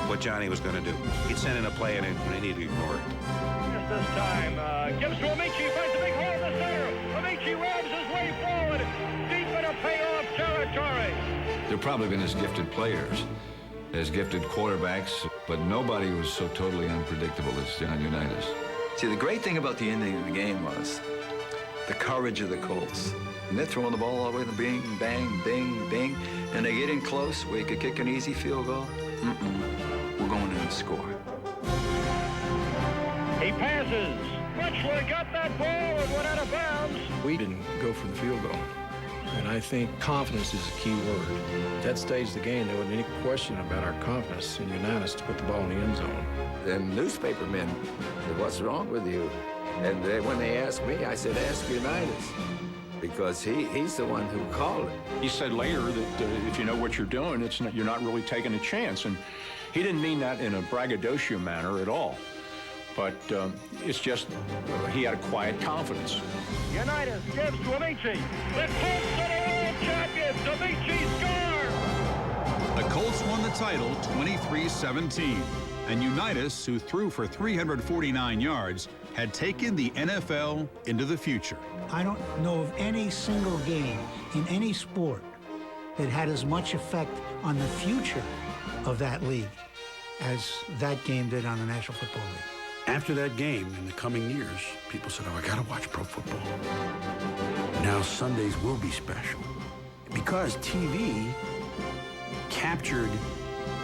S24: what Johnny was going to do. He'd send in a play and they need to ignore it.
S21: Just this time, gives to Amici, finds a big hole in the center. Amici rams his way forward, deep in a payoff territory.
S11: There have probably been as gifted players, as gifted quarterbacks, but nobody was so totally unpredictable as John Unitas.
S17: See, the great thing about the ending of the game was the courage of the Colts. And they're throwing the ball all the way to bing, bang, bing, bing, and they get in close where you could kick an easy field goal. We're going in to score.
S21: He passes. Crutchler got that ball and went out of bounds.
S12: We didn't go for the field goal. And I think confidence is a key word. At that stage of the game, there wasn't any question about our confidence in Unitas to put the ball in the end zone.
S29: Them newspaper men said, what's wrong with you? And when they asked me, I said, ask Unitas. Because he's the one who called it.
S7: He said later that if you know what you're doing, you're not really taking a chance. And he didn't mean that in a braggadocio manner at all. But it's just he had a quiet confidence.
S21: Unitas gives to Amici. The Colts are the world champions. Amici scores.
S1: The Colts won the title 23-17. And Unitas, who threw for 349 yards, had taken the NFL into the future.
S23: I don't know of any single game in any sport that had as much effect on the future of that league as that game did on the National Football League.
S25: After that game, in the coming years, people said, oh, I gotta watch pro football. Now Sundays will be special because TV captured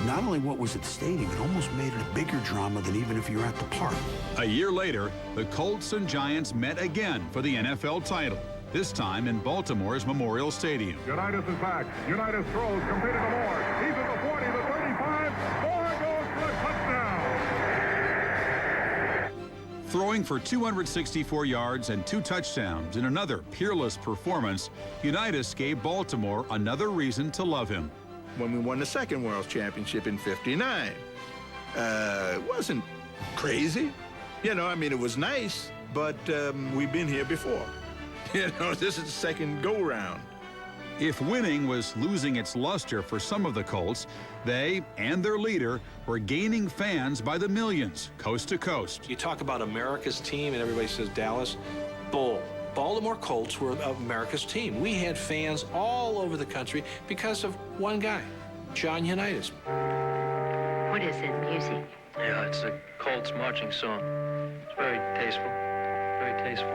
S25: not only what was at the stadium, it almost made it a bigger drama than even if you were at the park.
S1: A year later, the Colts and Giants met again for the NFL title, this time in Baltimore's Memorial Stadium.
S21: Unitas is back. Unitas throws, completed to Moore. He's at the 40, the 35. Moore goes for a touchdown.
S1: Throwing for 264 yards and 2 touchdowns in another peerless performance, Unitas gave Baltimore another reason to love him.
S15: When we won the second World Championship in '59, it wasn't crazy. You know, I mean, it was nice, but we've been here before. You know, this is the second go-round.
S1: If winning was losing its luster for some of the Colts, they and their leader were gaining fans by the millions, coast to coast.
S12: You talk about America's team, and everybody says Dallas. Bull. Baltimore Colts were America's team. We had fans all over the country because of one guy, John Unitas.
S2: What is it, music?
S4: Yeah, it's a Colts marching song. It's very tasteful, very tasteful.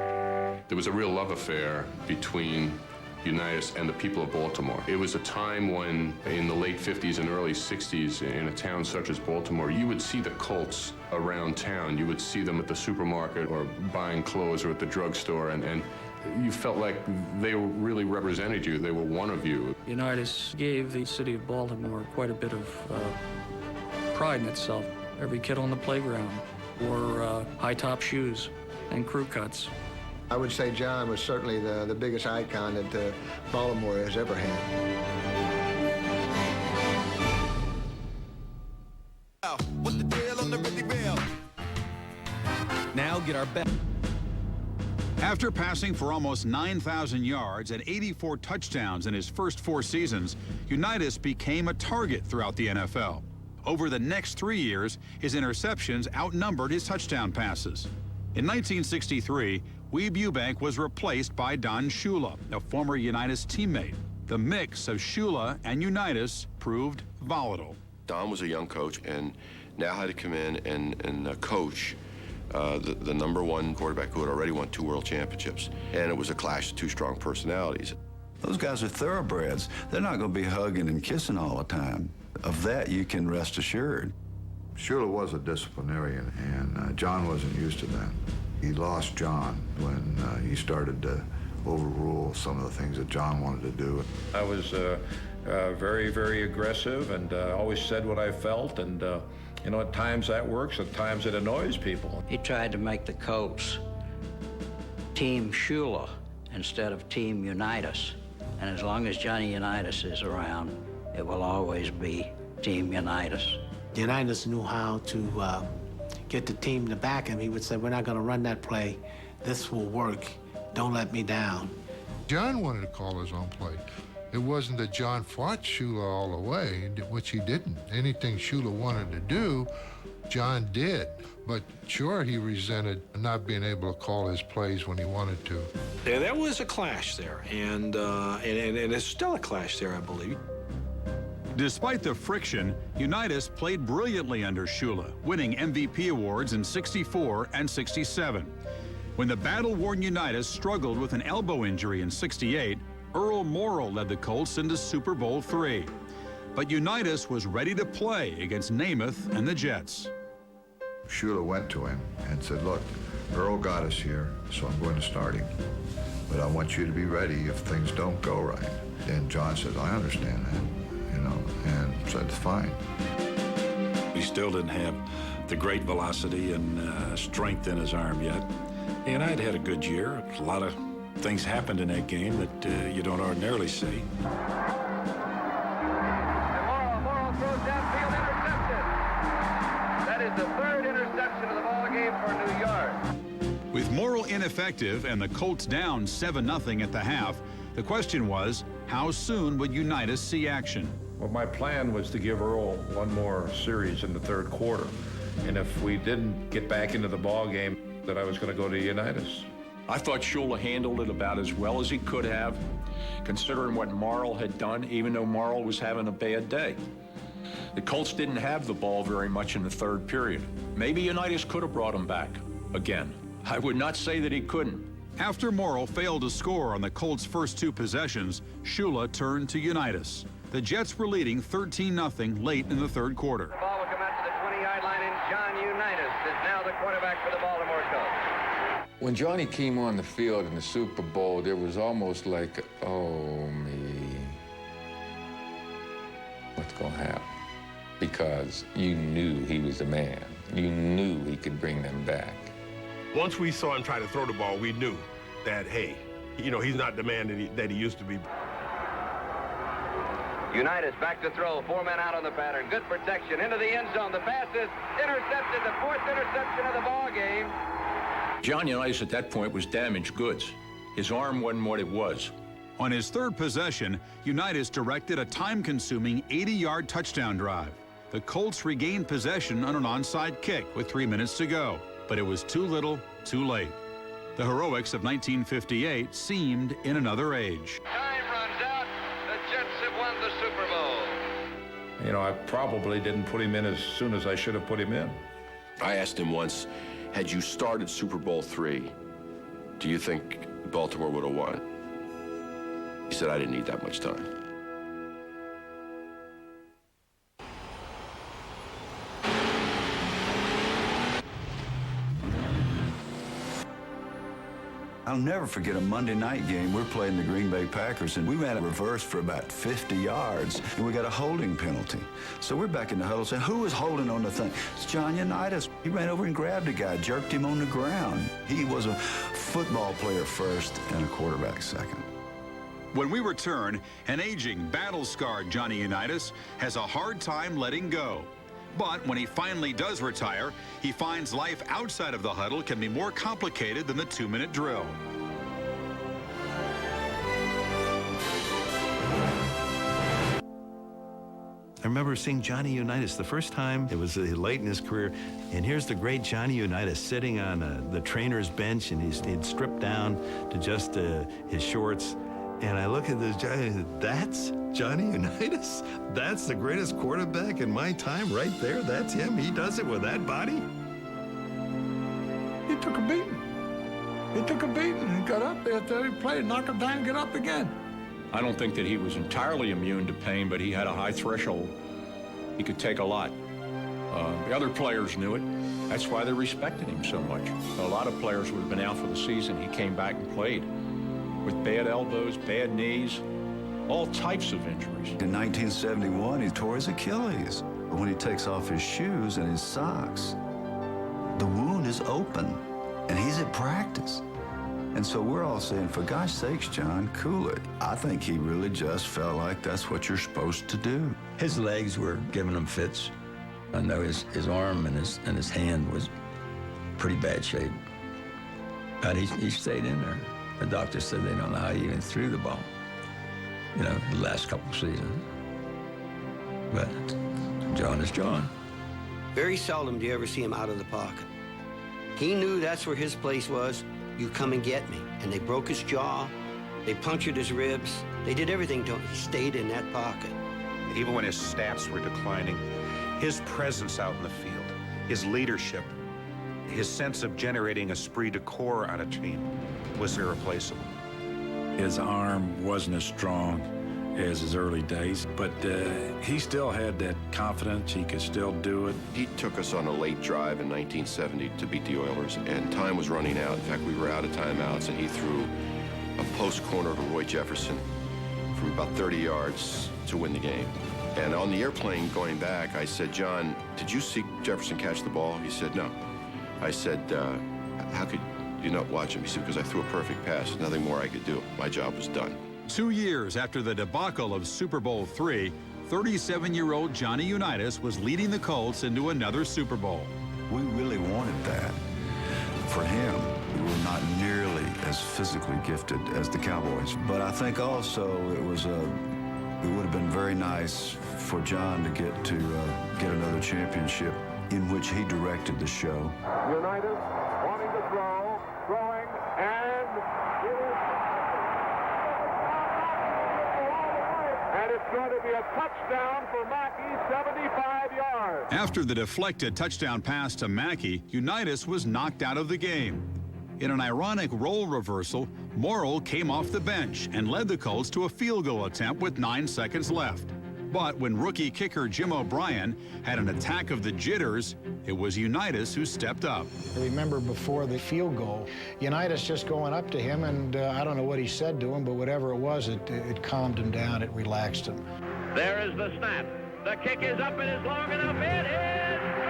S11: There was a real love affair between Unitas and the people of Baltimore. It was a time when, in the late 50s and early 60s, in a town such as Baltimore, you would see the Colts around town. You would see them at the supermarket or buying clothes or at the drugstore, and you felt like they really represented you. They were one of you.
S4: Unitas gave the city of Baltimore quite a bit of pride in itself. Every kid on the playground wore high-top shoes and crew cuts.
S5: I would say John was certainly the biggest icon that Baltimore has ever had.
S6: What's the deal on the Ricky Bill?
S1: Now get our bet. After passing for almost 9,000 yards and 84 touchdowns in his first 4 seasons, Unitas became a target throughout the NFL. Over the next 3 years, his interceptions outnumbered his touchdown passes. In 1963, Weeb Ewbank was replaced by Don Shula, a former Unitas teammate. The mix of Shula and Unitas proved volatile.
S13: Don was a young coach and now had to come in and coach the #1 quarterback who had already won 2 world championships. And it was a clash of 2 strong personalities.
S16: Those guys are thoroughbreds. They're not going to be hugging and kissing all the time. Of that, you can rest assured.
S8: Shula was a disciplinarian, and John wasn't used to that. He lost John when he started to overrule some of the things that John wanted to do.
S11: I was very, very aggressive and always said what I felt. And, you know, at times that works, at times it annoys people.
S26: He tried to make the Colts Team Shula instead of Team Unitas. And as long as Johnny Unitas is around, it will always be Team Unitas.
S27: Unitas knew how to get the team to back him. He would say, we're not going to run that play. This will work. Don't let me down.
S28: John wanted to call his own play. It wasn't that John fought Shula all the way, which he didn't. Anything Shula wanted to do, John did. But sure, he resented not being able to call his plays when he wanted to.
S12: Yeah, there was a clash there, and it's still a clash there, I believe.
S1: Despite the friction, Unitas played brilliantly under Shula, winning MVP awards in '64 and '67. When the battle-worn Unitas struggled with an elbow injury in '68, Earl Morrall led the Colts into Super Bowl III. But Unitas was ready to play against Namath and the Jets.
S8: Shula went to him and said, look, Earl got us here, so I'm going to start him. But I want you to be ready if things don't go right. And John said, I understand that, you know, and said, fine.
S25: He still didn't have the great velocity and strength in his arm yet. And I'd had a good year. A lot of things happened in that game that you don't ordinarily see.
S21: Morrall throws downfield, intercepted. That is the 3rd interception of the ball game for New York.
S1: With Morrall ineffective and the Colts down 7-0 at the half, the question was, how soon would Unitas see action?
S11: Well, my plan was to give Earl one more series in the 3rd quarter. And if we didn't get back into the ball game, that I was going to go to Unitas.
S7: I thought Shula handled it about as well as he could have, considering what Morrall had done, even though Morrall was having a bad day. The Colts didn't have the ball very much in the 3rd period. Maybe Unitas could have brought him back again. I would not say that he couldn't.
S1: After Morrall failed to score on the Colts' first 2 possessions, Shula turned to Unitas. The Jets were leading 13-0 late in the third quarter.
S3: The ball will come out to the 20-yard line, and John Unitas is now the quarterback for the Baltimore Colts.
S9: When Johnny came on the field in the Super Bowl, there was almost like, oh, me, what's going to happen? Because you knew he was the man. You knew he could bring them back.
S21: Once we saw him try to throw the ball, we knew that, hey, you know, he's not the man that he used to be.
S3: Unitas back to throw. 4 men out on the pattern. Good protection into the end zone. The pass is intercepted. The 4th interception of the ball game.
S7: John Unitas at that point was damaged goods. His arm wasn't what it was.
S1: On his third possession, Unitas directed a time-consuming 80-yard touchdown drive. The Colts regained possession on an onside kick with 3 minutes to go, but it was too little, too late. The heroics of 1958 seemed in another age.
S3: Time runs out. The Jets have won the Super Bowl.
S25: You know, I probably didn't put him in as soon as I should have put him in.
S13: I asked him once, had you started Super Bowl III, do you think Baltimore would have won? He said, I didn't need that much time.
S16: I'll never forget a Monday night game. We're playing the Green Bay Packers, and we ran a reverse for about 50 yards, and we got a holding penalty. So we're back in the huddle saying, who was holding on the thing? It's John Unitas. He ran over and grabbed a guy, jerked him on the ground. He was a football player first and a quarterback second.
S1: When we return, an aging, battle-scarred Johnny Unitas has a hard time letting go. But when he finally does retire, he finds life outside of the huddle can be more complicated than the 2-minute drill.
S10: I remember seeing Johnny Unitas the first time. It was late in his career, and here's the great Johnny Unitas sitting on the trainer's bench, and he'd stripped down to just his shorts. And I look at this Johnny, that's Johnny Unitas? That's the greatest quarterback in my time right there? That's him? He does it with that body?
S4: He took a beating. He took a beating and got up there. He played, knock him down, get up again.
S7: I don't think that he was entirely immune to pain, but he had a high threshold. He could take a lot. The other players knew it. That's why they respected him so much. A lot of players would have been out for the season. He came back and played with bad elbows, bad knees, all types of injuries.
S16: In 1971, he tore his Achilles. When he takes off his shoes and his socks, the wound is open, and he's at practice. And so we're all saying, for gosh sakes, John, cool it. I think he really just felt like that's what you're supposed to do.
S17: His legs were giving him fits. I know his arm and his hand was pretty bad shape. But he stayed in there. The doctor said they don't know how he even threw the ball, you know, the last couple of seasons. But John is John.
S14: Very seldom do you ever see him out of the pocket. He knew that's where his place was. You come and get me. And they broke his jaw. They punctured his ribs. They did everything to him. He stayed in that pocket.
S18: Even when his stats were declining, his presence out in the field, his leadership, his sense of generating esprit de corps on a team was irreplaceable.
S25: His arm wasn't as strong as his early days, but he still had that confidence. He could still do it.
S13: He took us on a late drive in 1970 to beat the Oilers, and time was running out. In fact, we were out of timeouts, and he threw a post corner to Roy Jefferson from about 30 yards to win the game. And on the airplane going back, I said, John, did you see Jefferson catch the ball? He said, no. I said, how could you not watch him? He said, because I threw a perfect pass. There's nothing more I could do. My job was done.
S1: 2 years after the debacle of Super Bowl III, 37-year-old Johnny Unitas was leading the Colts into another Super Bowl.
S16: We really wanted that. For him, we were not nearly as physically gifted as the Cowboys. But I think also it would have been very nice for John to get another championship in which he directed the show.
S21: Unitas wanting to throw, throwing, and it is. And it's going to be a touchdown for Mackey, 75 yards.
S1: After the deflected touchdown pass to Mackey, Unitas was knocked out of the game. In an ironic role reversal, Morrill came off the bench and led the Colts to a field goal attempt with 9 seconds left. But when rookie kicker Jim O'Brien had an attack of the jitters, it was Unitas who stepped up.
S2: I remember before the field goal, Unitas just going up to him, and I don't know what he said to him, but whatever it was, it calmed him down, it relaxed him.
S3: There is the snap. The kick is up, it is long enough, it is good!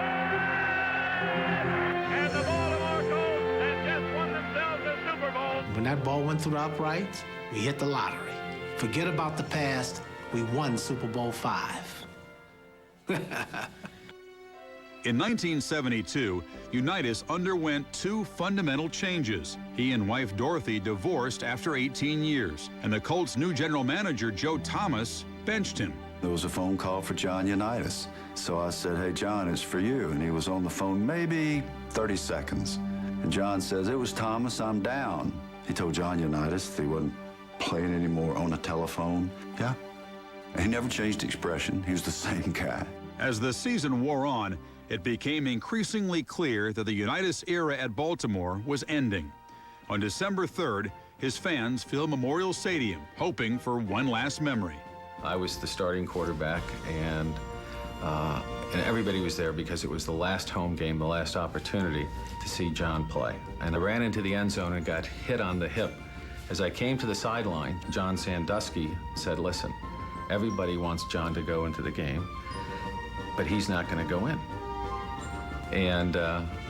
S3: And the Baltimore Colts have just won themselves a Super Bowl.
S27: When that ball went through the uprights, we hit the lottery. Forget about the past, we won Super Bowl V.
S1: In 1972, Unitas underwent two fundamental changes. He and wife Dorothy divorced after 18 years, and the Colts' new general manager, Joe Thomas, benched him.
S16: There was a phone call for John Unitas. So I said, hey, John, it's for you. And he was on the phone maybe 30 seconds. And John says, it was Thomas, I'm down. He told John Unitas that he wasn't playing anymore on the telephone. Yeah. He never changed expression. He was the same guy.
S1: As the season wore on, it became increasingly clear that the Unitas era at Baltimore was ending. On December 3rd, his fans filled Memorial Stadium, hoping for one last memory.
S5: I was the starting quarterback, and everybody was there because it was the last home game, the last opportunity to see John play. And I ran into the end zone and got hit on the hip. As I came to the sideline, John Sandusky said, listen, everybody wants John to go into the game, but he's not going to go in. And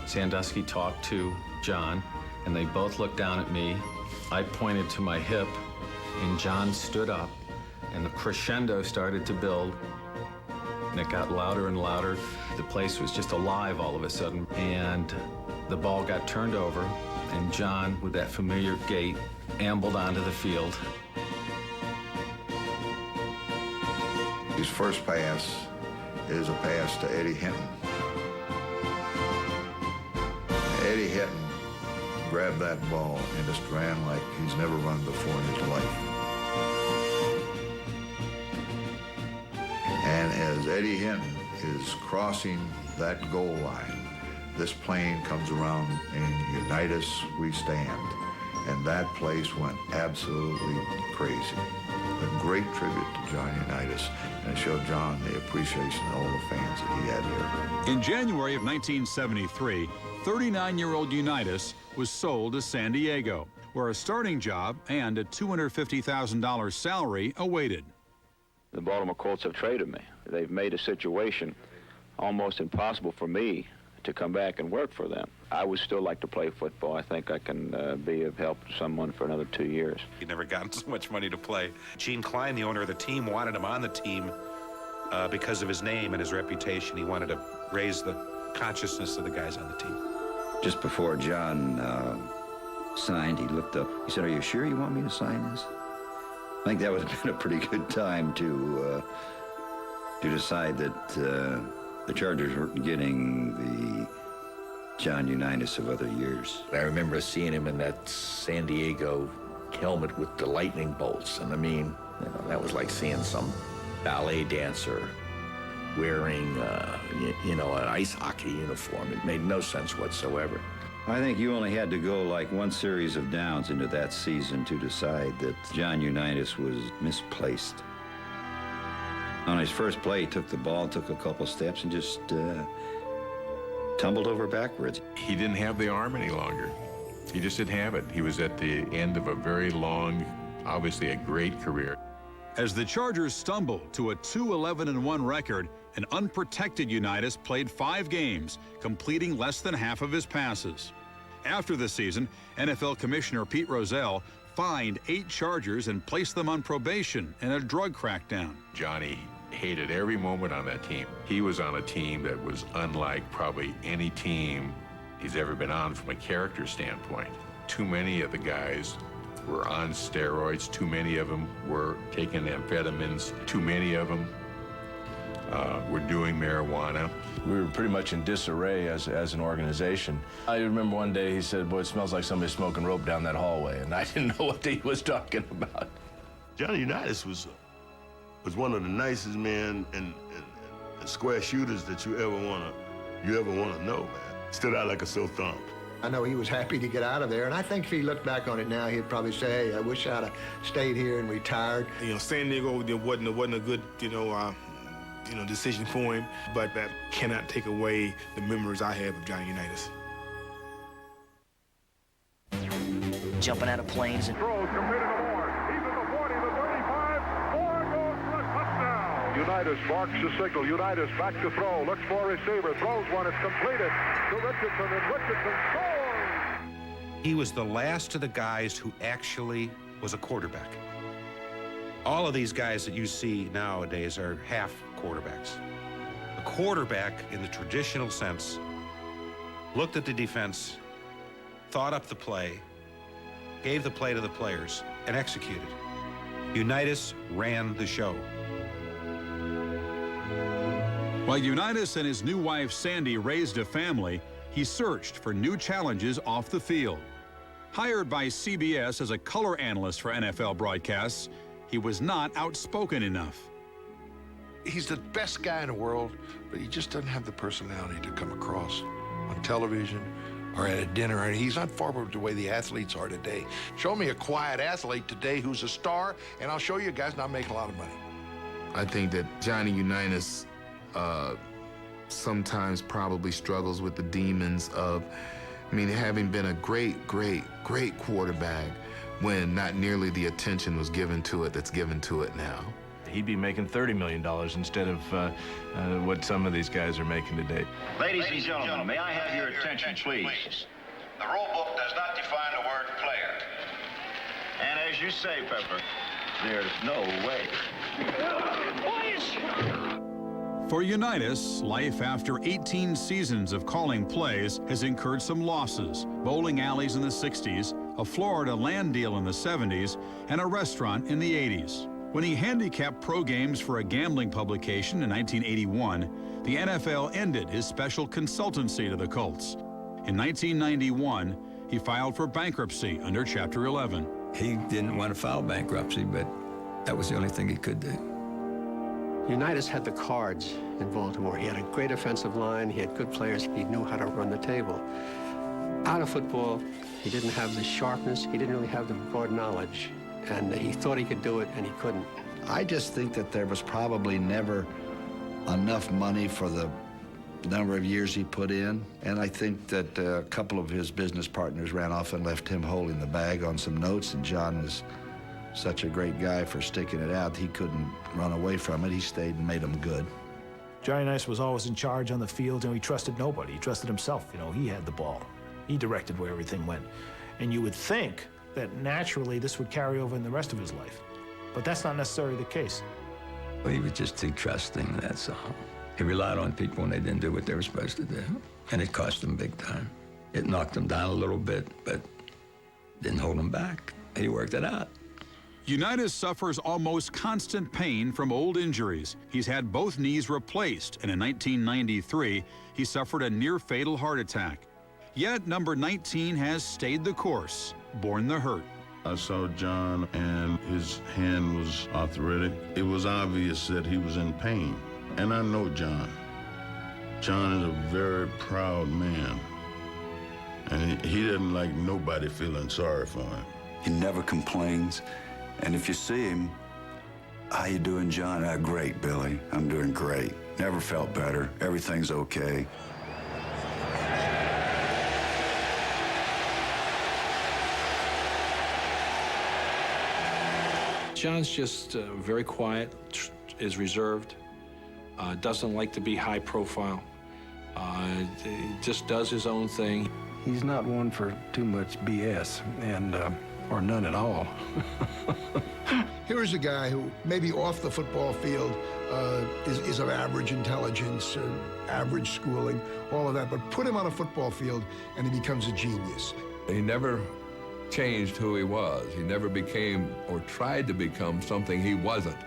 S5: Sandusky talked to John, and they both looked down at me. I pointed to my hip, and John stood up, and the crescendo started to build. And it got louder and louder. The place was just alive all of a sudden, and the ball got turned over, and John, with that familiar gait, ambled onto the field.
S8: His first pass is a pass to Eddie Hinton. Eddie Hinton grabbed that ball and just ran like he's never run before in his life. And as Eddie Hinton is crossing that goal line, this plane comes around and Unitas we stand. And that place went absolutely crazy. A great tribute to John Unitas, and it showed John the appreciation of all the fans that he had here.
S1: In January of 1973, 39-year-old Unitas was sold to San Diego, where a starting job and a $250,000 salary awaited.
S15: The Baltimore Colts have traded me. They've made a situation almost impossible for me to come back and work for them. I would still like to play football. I think I can be of help to someone for another 2 years.
S18: He'd never gotten so much money to play. Gene Klein, the owner of the team, wanted him on the team because of his name and his reputation. He wanted to raise the consciousness of the guys on the team.
S19: Just before John signed, he looked up. He said, are you sure you want me to sign this? I think that would have been a pretty good time to decide that the Chargers weren't getting the John Unitas of other years.
S20: I remember seeing him in that San Diego helmet with the lightning bolts, and I mean, that was like seeing some ballet dancer wearing, an ice hockey uniform. It made no sense whatsoever.
S19: I think you only had to go like one series of downs into that season to decide that John Unitas was misplaced. On his first play, he took the ball, took a couple steps, and just tumbled over backwards.
S22: He didn't have the arm any longer. He just didn't have it. He was at the end of a very long, obviously a great career.
S1: As the Chargers stumbled to a 2-11-1 record, an unprotected Unitas played 5 games, completing less than half of his passes. After the season, NFL Commissioner Pete Rozelle fined 8 Chargers and placed them on probation in a drug crackdown.
S22: Johnny hated every moment on that team. He was on a team that was unlike probably any team he's ever been on from a character standpoint. Too many of the guys were on steroids. Too many of them were taking amphetamines. Too many of them were doing marijuana.
S23: We were pretty much in disarray as an organization. I remember one day he said, boy, it smells like somebody smoking rope down that hallway, and I didn't know what he was talking about.
S24: Johnny Unitas was one of the nicest men and square shooters that you ever wanna know, man. Stood out like a sore thumb.
S4: I know he was happy to get out of there, and I think if he looked back on it now, he'd probably say, hey, I wish I'd have stayed here and retired.
S6: San Diego wasn't a good, decision for him, but that cannot take away the memories I have of Johnny Unitas.
S9: Jumping out of planes and
S21: throws completed to Moore. He's at the 40, the 35. Moore goes for a touchdown. Unitas barks the signal. Unitas back to throw. Looks for a receiver. Throws one. It's completed to Richardson, and Richardson scores.
S18: He was the last of the guys who actually was a quarterback. All of these guys that you see nowadays are half quarterbacks. A quarterback, in the traditional sense, looked at the defense, thought up the play, gave the play to the players, and executed. Unitas ran the show.
S1: While Unitas and his new wife Sandy raised a family, he searched for new challenges off the field. Hired by CBS as a color analyst for NFL broadcasts, he was not outspoken enough.
S10: He's the best guy in the world, but he just doesn't have the personality to come across on television or at a dinner, and he's not forward the way the athletes are today. Show me a quiet athlete today who's a star, and I'll show you a guy's not making a lot of money.
S11: I think that Johnny Unitas sometimes probably struggles with the demons of, having been a great quarterback when not nearly the attention was given to it that's given to it now.
S23: He'd be making $30 million instead of what some of these guys are making today.
S12: Ladies and gentlemen, may I have your attention, please? The rule book does not define the word player. And as you say, Pepper, there's no way.
S1: For Unitas, life after 18 seasons of calling plays has incurred some losses. Bowling alleys in the 60s, a Florida land deal in the 70s, and a restaurant in the 80s. When he handicapped pro games for a gambling publication in 1981, the NFL ended his special consultancy to the Colts. In 1991, he filed for bankruptcy under Chapter 11.
S26: He didn't want to file bankruptcy, but that was the only thing he could do.
S28: Unitas had the cards in Baltimore. He had a great offensive line. He had good players. He knew how to run the table. Out of football, he didn't have the sharpness. He didn't really have the broad knowledge. And he thought he could do it, and he couldn't.
S19: I just think that there was probably never enough money for the number of years he put in. And I think that a couple of his business partners ran off and left him holding the bag on some notes, and John is such a great guy for sticking it out. He couldn't run away from it. He stayed and made them good.
S29: Johnny Unitas was always in charge on the field, and he trusted nobody. He trusted himself. He had the ball. He directed where everything went. And you would think that naturally this would carry over in the rest of his life. But that's not necessarily the case.
S26: Well, he was just too trusting, that's all. He relied on people when they didn't do what they were supposed to do. And it cost him big time. It knocked him down a little bit, but didn't hold him back. He worked it out.
S1: Unitas suffers almost constant pain from old injuries. He's had both knees replaced, and in 1993, he suffered a near-fatal heart attack. Yet number 19 has stayed the course, borne the hurt.
S24: I saw John, and his hand was arthritic. It was obvious that he was in pain. And I know John. John is a very proud man. And he doesn't like nobody feeling sorry for him.
S16: He never complains. And if you see him, how you doing, John? Great, Billy. I'm doing great. Never felt better. Everything's okay.
S7: John's just very quiet, is reserved, doesn't like to be high profile, just does his own thing.
S2: He's not one for too much BS, or none at all.
S4: Here's a guy who, maybe off the football field, is of average intelligence, average schooling, all of that, but put him on a football field and he becomes a genius.
S30: He never changed who he was. He never became or tried to become something he wasn't.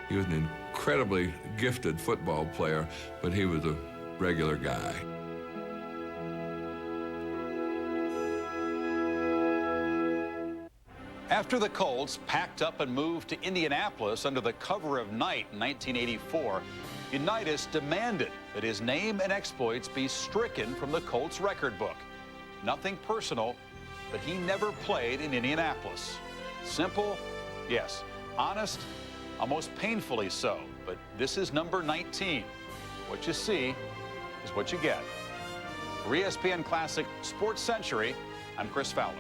S30: He was an incredibly gifted football player, but he was a regular guy.
S1: After the Colts packed up and moved to Indianapolis under the cover of night in 1984, Unitas demanded that his name and exploits be stricken from the Colts record book. Nothing personal, but he never played in Indianapolis. Simple, yes. Honest, almost painfully so. But this is number 19. What you see is what you get. For ESPN Classic Sports Century, I'm Chris Fowler.